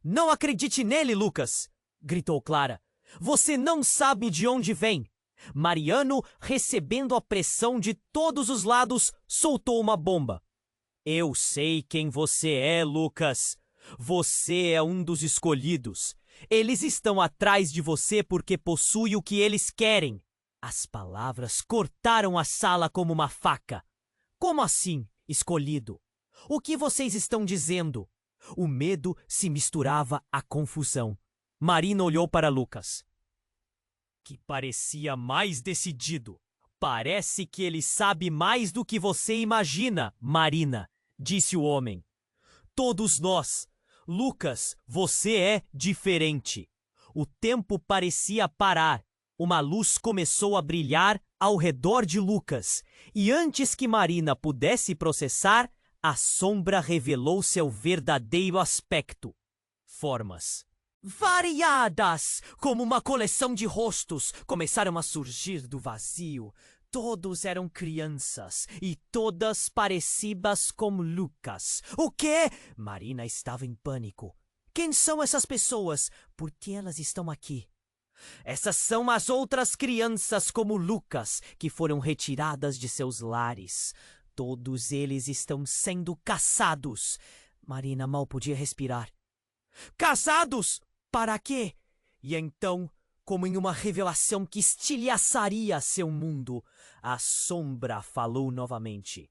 Não acredite nele, Lucas! Gritou Clara. Você não sabe de onde vem. Mariano, recebendo a pressão de todos os lados, soltou uma bomba. Eu sei quem você é, Lucas. Você é um dos escolhidos. Eles estão atrás de você porque possui o que eles querem. As palavras cortaram a sala como uma faca. Como assim, escolhido? O que vocês estão dizendo? O medo se misturava à confusão. Marina olhou para Lucas, que parecia mais decidido. Parece que ele sabe mais do que você imagina, Marina, disse o homem. Todos nós. Lucas, você é diferente. O tempo parecia parar. Uma luz começou a brilhar ao redor de Lucas, e antes que Marina pudesse processar, a sombra revelou seu verdadeiro aspecto. Formas variadas, como uma coleção de rostos, começaram a surgir do vazio. Todos eram crianças e todas parecidas com Lucas. O quê? Marina estava em pânico. Quem são essas pessoas? Por que elas estão aqui? Essas são as outras crianças como Lucas, que foram retiradas de seus lares. Todos eles estão sendo caçados. Marina mal podia respirar. Caçados? Para quê? E então, como em uma revelação que estilhaçaria seu mundo, a sombra falou novamente.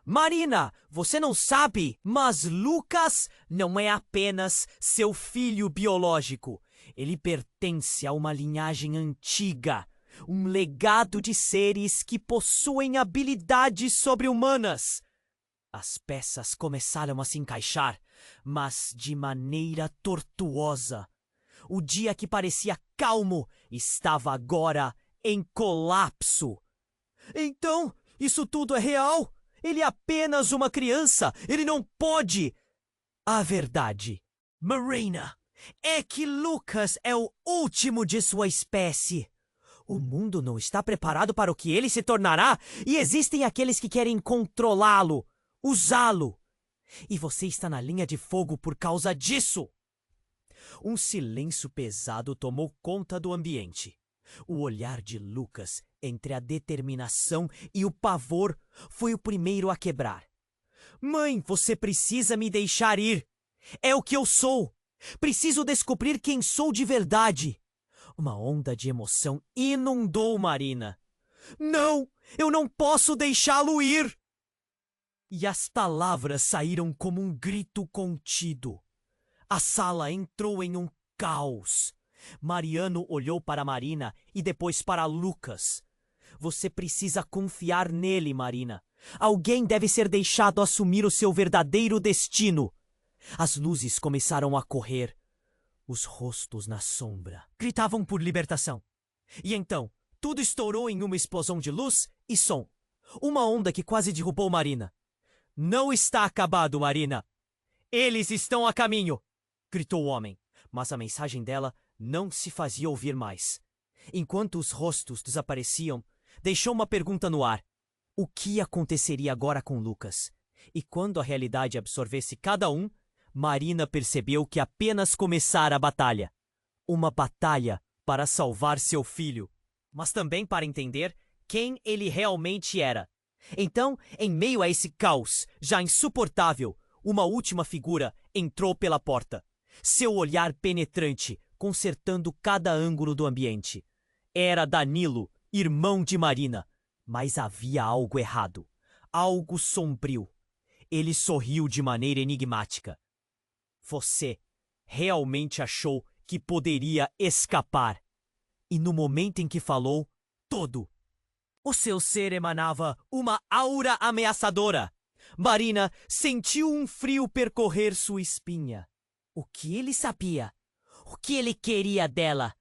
Marina, você não sabe, mas Lucas não é apenas seu filho biológico. Ele pertence a uma linhagem antiga, um legado de seres que possuem habilidades sobre-humanas. As peças começaram a se encaixar, mas de maneira tortuosa. O dia que parecia calmo estava agora em colapso. Então, isso tudo é real? Ele é apenas uma criança. Ele não pode. A verdade, Marina, é que Lucas é o último de sua espécie. O mundo não está preparado para o que ele se tornará e existem aqueles que querem controlá-lo, usá-lo. E você está na linha de fogo por causa disso. Um silêncio pesado tomou conta do ambiente. O olhar de Lucas, entre a determinação e o pavor, foi o primeiro a quebrar. Mãe, você precisa me deixar ir. É o que eu sou. Preciso descobrir quem sou de verdade. Uma onda de emoção inundou Marina. Não, eu não posso deixá-lo ir. E as palavras saíram como um grito contido. A sala entrou em um caos. Mariano olhou para Marina e depois para Lucas. Você precisa confiar nele, Marina. Alguém deve ser deixado assumir o seu verdadeiro destino. As luzes começaram a correr. Os rostos na sombra gritavam por libertação. E então, tudo estourou em uma explosão de luz e som. Uma onda que quase derrubou Marina. Não está acabado, Marina. Eles estão a caminho, gritou o homem. Mas a mensagem dela não se fazia ouvir mais. Enquanto os rostos desapareciam, deixou uma pergunta no ar. O que aconteceria agora com Lucas? E quando a realidade absorvesse cada um, Marina percebeu que apenas começara a batalha. Uma batalha para salvar seu filho, mas também para entender quem ele realmente era. Então, em meio a esse caos, já insuportável, uma última figura entrou pela porta. Seu olhar penetrante, consertando cada ângulo do ambiente. Era Danilo, irmão de Marina. Mas havia algo errado. Algo sombrio. Ele sorriu de maneira enigmática. Você realmente achou que poderia escapar. E no momento em que falou, o seu ser emanava uma aura ameaçadora. Marina sentiu um frio percorrer sua espinha. O que ele sabia? O que ele queria dela?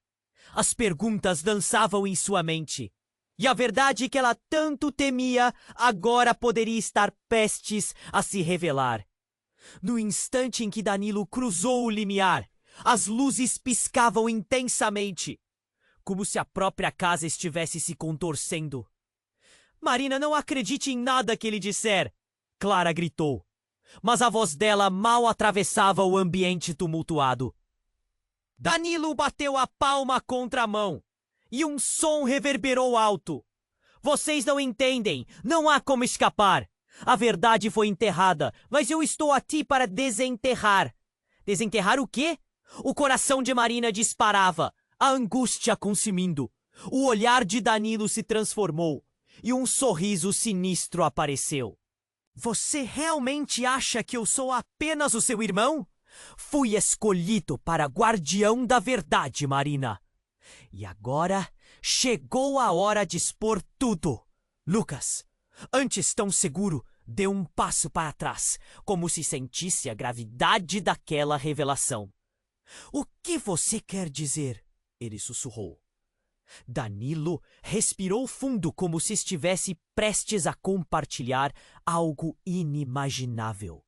As perguntas dançavam em sua mente. E a verdade que ela tanto temia agora poderia estar prestes a se revelar. No instante em que Danilo cruzou o limiar, as luzes piscavam intensamente, como se a própria casa estivesse se contorcendo. Marina, não acredite em nada que ele disser, Clara gritou. Mas a voz dela mal atravessava o ambiente tumultuado. Danilo bateu a palma contra a mão, e um som reverberou alto. Vocês não entendem, não há como escapar. A verdade foi enterrada, mas eu estou aqui para desenterrar. Desenterrar o quê? O coração de Marina disparava, a angústia consumindo. O olhar de Danilo se transformou, e um sorriso sinistro apareceu. Você realmente acha que eu sou apenas o seu irmão? Fui escolhido para guardião da verdade, Marina. E agora chegou a hora de expor tudo. Lucas, antes tão seguro, deu um passo para trás, como se sentisse a gravidade daquela revelação. O que você quer dizer? Ele sussurrou. Danilo respirou fundo como se estivesse prestes a compartilhar algo inimaginável.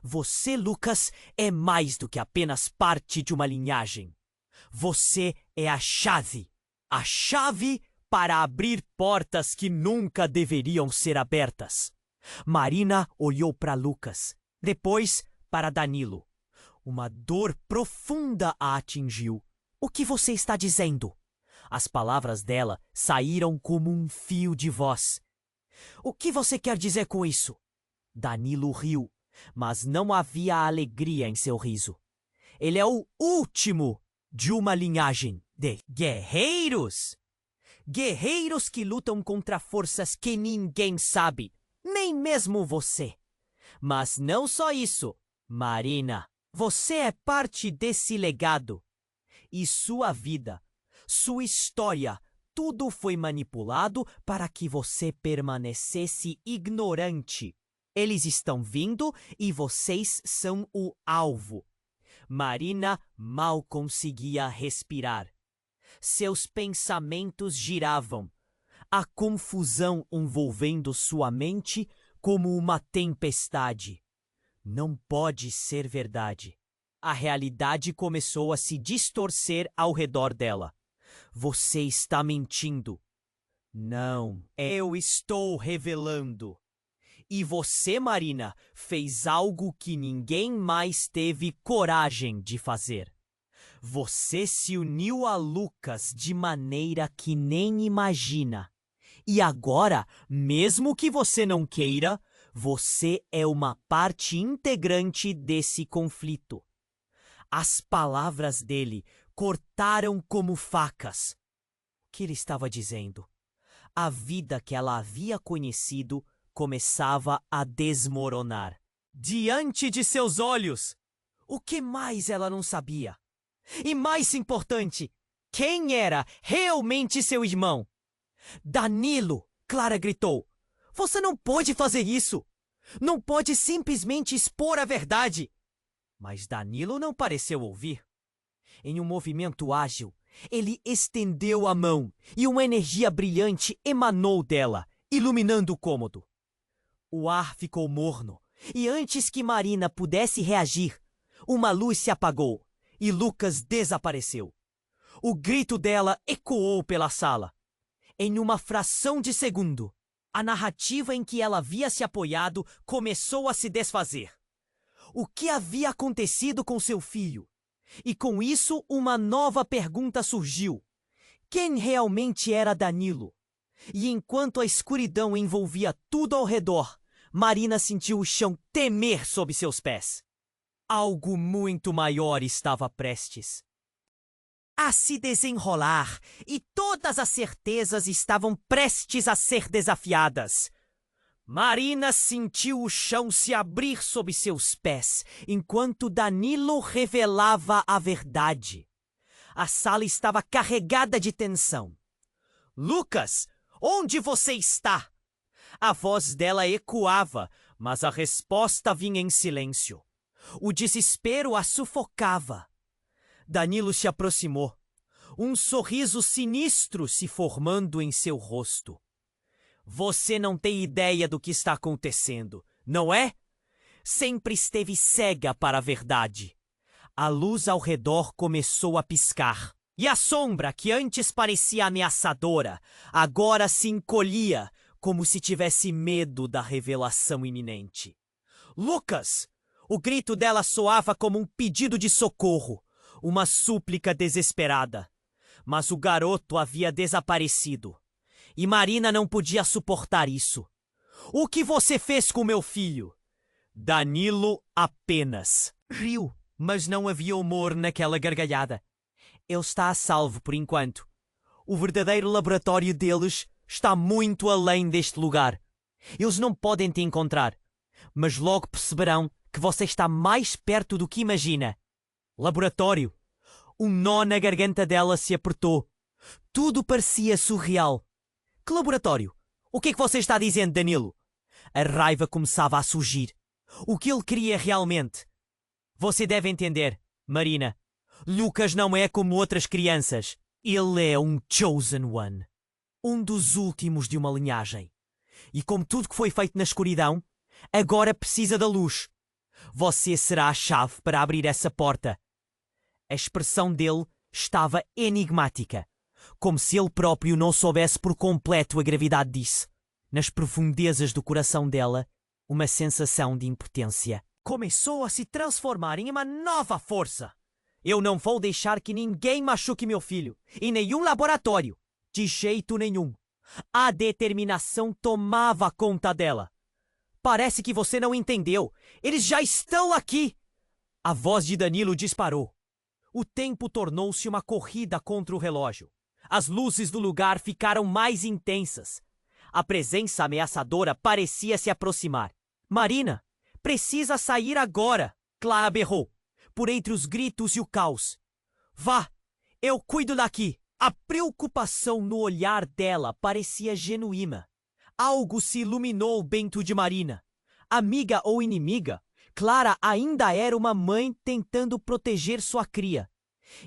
Você, Lucas, é mais do que apenas parte de uma linhagem. Você é a chave para abrir portas que nunca deveriam ser abertas. Marina olhou para Lucas, depois para Danilo. Uma dor profunda a atingiu. O que você está dizendo? As palavras dela saíram como um fio de voz. O que você quer dizer com isso? Danilo riu, mas não havia alegria em seu riso. Ele é o último de uma linhagem de guerreiros. Guerreiros que lutam contra forças que ninguém sabe, nem mesmo você. Mas não só isso, Marina. Você é parte desse legado. E sua vida, sua história, tudo foi manipulado para que você permanecesse ignorante. Eles estão vindo e vocês são o alvo. Marina mal conseguia respirar. Seus pensamentos giravam. A confusão envolvendo sua mente como uma tempestade. Não pode ser verdade. A realidade começou a se distorcer ao redor dela. Você está mentindo. Não, eu estou revelando. E você, Marina, fez algo que ninguém mais teve coragem de fazer. Você se uniu a Lucas de maneira que nem imagina. E agora, mesmo que você não queira, você é uma parte integrante desse conflito. As palavras dele cortaram como facas. O que ele estava dizendo? A vida que ela havia conhecido começava a desmoronar. Diante de seus olhos! O que mais ela não sabia? E mais importante, quem era realmente seu irmão? Danilo! Clara gritou. Você não pode fazer isso! Não pode simplesmente expor a verdade! Mas Danilo não pareceu ouvir. Em um movimento ágil, ele estendeu a mão e uma energia brilhante emanou dela, iluminando o cômodo. O ar ficou morno e antes que Marina pudesse reagir, uma luz se apagou e Lucas desapareceu. O grito dela ecoou pela sala. Em uma fração de segundo, a narrativa em que ela havia se apoiado começou a se desfazer. O que havia acontecido com seu filho? E com isso, uma nova pergunta surgiu. Quem realmente era Danilo? E enquanto a escuridão envolvia tudo ao redor, Marina sentiu o chão tremer sob seus pés. Algo muito maior estava prestes a se desenrolar e todas as certezas estavam prestes a ser desafiadas. Marina sentiu o chão se abrir sob seus pés, enquanto Danilo revelava a verdade. A sala estava carregada de tensão. Lucas, onde você está? A voz dela ecoava, mas a resposta vinha em silêncio. O desespero a sufocava. Danilo se aproximou, um sorriso sinistro se formando em seu rosto. Você não tem ideia do que está acontecendo, não é? Sempre esteve cega para a verdade. A luz ao redor começou a piscar. E a sombra, que antes parecia ameaçadora, agora se encolhia, como se tivesse medo da revelação iminente. Lucas! O grito dela soava como um pedido de socorro, uma súplica desesperada. Mas o garoto havia desaparecido. E Marina não podia suportar isso. O que você fez com meu filho? Danilo apenas riu, mas não havia humor naquela gargalhada. Ele está a salvo por enquanto. O verdadeiro laboratório deles está muito além deste lugar. Eles não podem te encontrar. mas logo perceberão que você está mais perto do que imagina. Laboratório. Um nó na garganta dela se apertou. Tudo parecia surreal. Que laboratório? O que é que você está dizendo, Danilo? A raiva começava a surgir. O que ele queria realmente? Você deve entender, Marina. Lucas não é como outras crianças. Ele é um Chosen One. Um dos últimos de uma linhagem. E como tudo que foi feito na escuridão, agora precisa da luz. Você será a chave para abrir essa porta. A expressão dele estava enigmática, como se ele próprio não soubesse por completo a gravidade disso. Nas profundezas do coração dela, uma sensação de impotência começou a se transformar em uma nova força. Eu não vou deixar que ninguém machuque meu filho, em nenhum laboratório, de jeito nenhum. A determinação tomava conta dela. Parece que você não entendeu. Eles já estão aqui! A voz de Danilo disparou. O tempo tornou-se uma corrida contra o relógio. As luzes do lugar ficaram mais intensas. A presença ameaçadora parecia se aproximar. Marina, precisa sair agora! Clara berrou, por entre os gritos e o caos. Vá, eu cuido daqui. A preocupação no olhar dela parecia genuína. Algo se iluminou dentro de Marina. Amiga ou inimiga, Clara ainda era uma mãe tentando proteger sua cria.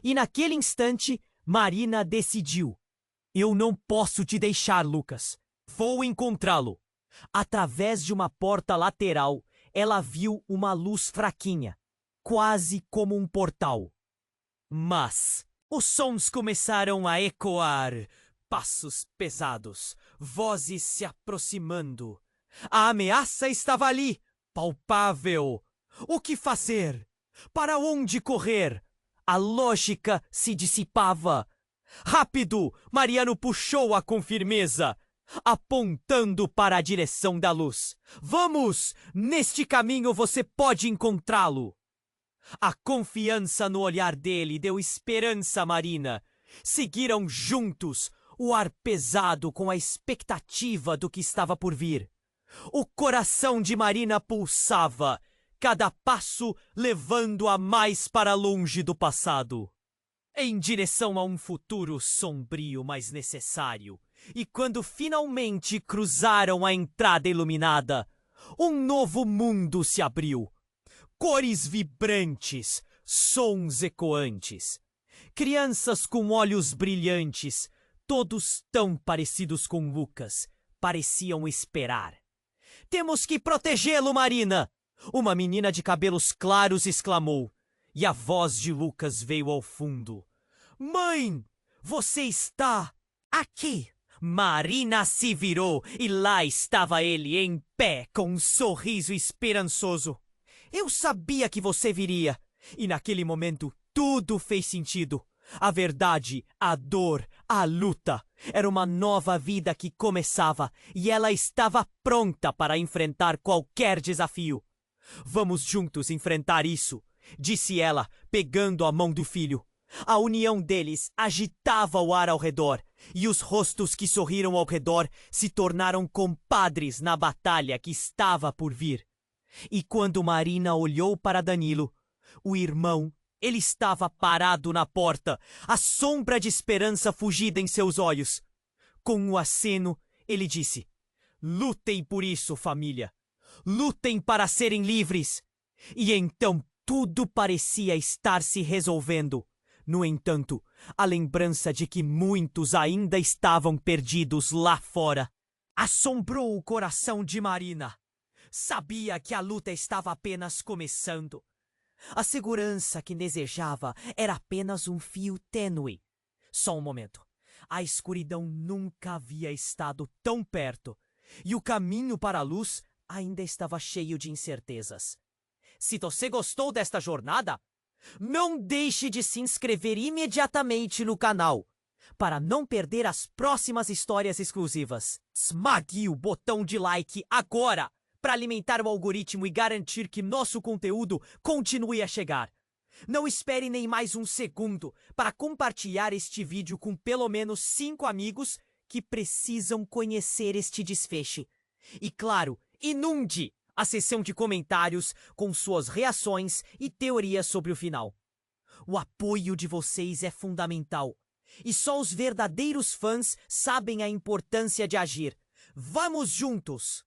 E naquele instante, Marina decidiu. Eu não posso te deixar, Lucas. Vou encontrá-lo. Através de uma porta lateral, ela viu uma luz fraquinha, quase como um portal. Mas os sons começaram a ecoar. Passos pesados, vozes se aproximando. A ameaça estava ali, palpável. O que fazer? Para onde correr? A lógica se dissipava. Rápido! Mariano puxou-a com firmeza, apontando para a direção da luz. Vamos! Neste caminho você pode encontrá-lo. A confiança no olhar dele deu esperança a Marina. Seguiram juntos, o ar pesado com a expectativa do que estava por vir. O coração de Marina pulsava, cada passo levando-a mais para longe do passado, em direção a um futuro sombrio, mas necessário. E quando finalmente cruzaram a entrada iluminada, um novo mundo se abriu. Cores vibrantes, sons ecoantes. Crianças com olhos brilhantes, todos tão parecidos com Lucas, pareciam esperar. Temos que protegê-lo, Marina! Uma menina de cabelos claros exclamou, e a voz de Lucas veio ao fundo. Mãe, você está aqui! Marina se virou e lá estava ele em pé com um sorriso esperançoso. Eu sabia que você viria, e naquele momento tudo fez sentido. A verdade, a dor, a luta. Era uma nova vida que começava e ela estava pronta para enfrentar qualquer desafio. Vamos juntos enfrentar isso, disse ela, pegando a mão do filho. A união deles agitava o ar ao redor, e os rostos que sorriram ao redor se tornaram compadres na batalha que estava por vir. E quando Marina olhou para Danilo, o irmão, ele estava parado na porta, a sombra de esperança fugida em seus olhos. Com um aceno, ele disse: lutem por isso, família. Lutem para serem livres. E então tudo parecia estar se resolvendo. No entanto, a lembrança de que muitos ainda estavam perdidos lá fora assombrou o coração de Marina. Sabia que a luta estava apenas começando. A segurança que desejava era apenas um fio tênue. Só um momento. A escuridão nunca havia estado tão perto, e o caminho para a luz ainda estava cheio de incertezas. Se você gostou desta jornada, não deixe de se inscrever imediatamente no canal para não perder as próximas histórias exclusivas. Esmague o botão de like agora para alimentar o algoritmo e garantir que nosso conteúdo continue a chegar. Não espere nem mais um segundo para compartilhar este vídeo com pelo menos 5 amigos que precisam conhecer este desfecho. E claro, inunde a seção de comentários com suas reações e teorias sobre o final. O apoio de vocês é fundamental. E só os verdadeiros fãs sabem a importância de agir. Vamos juntos!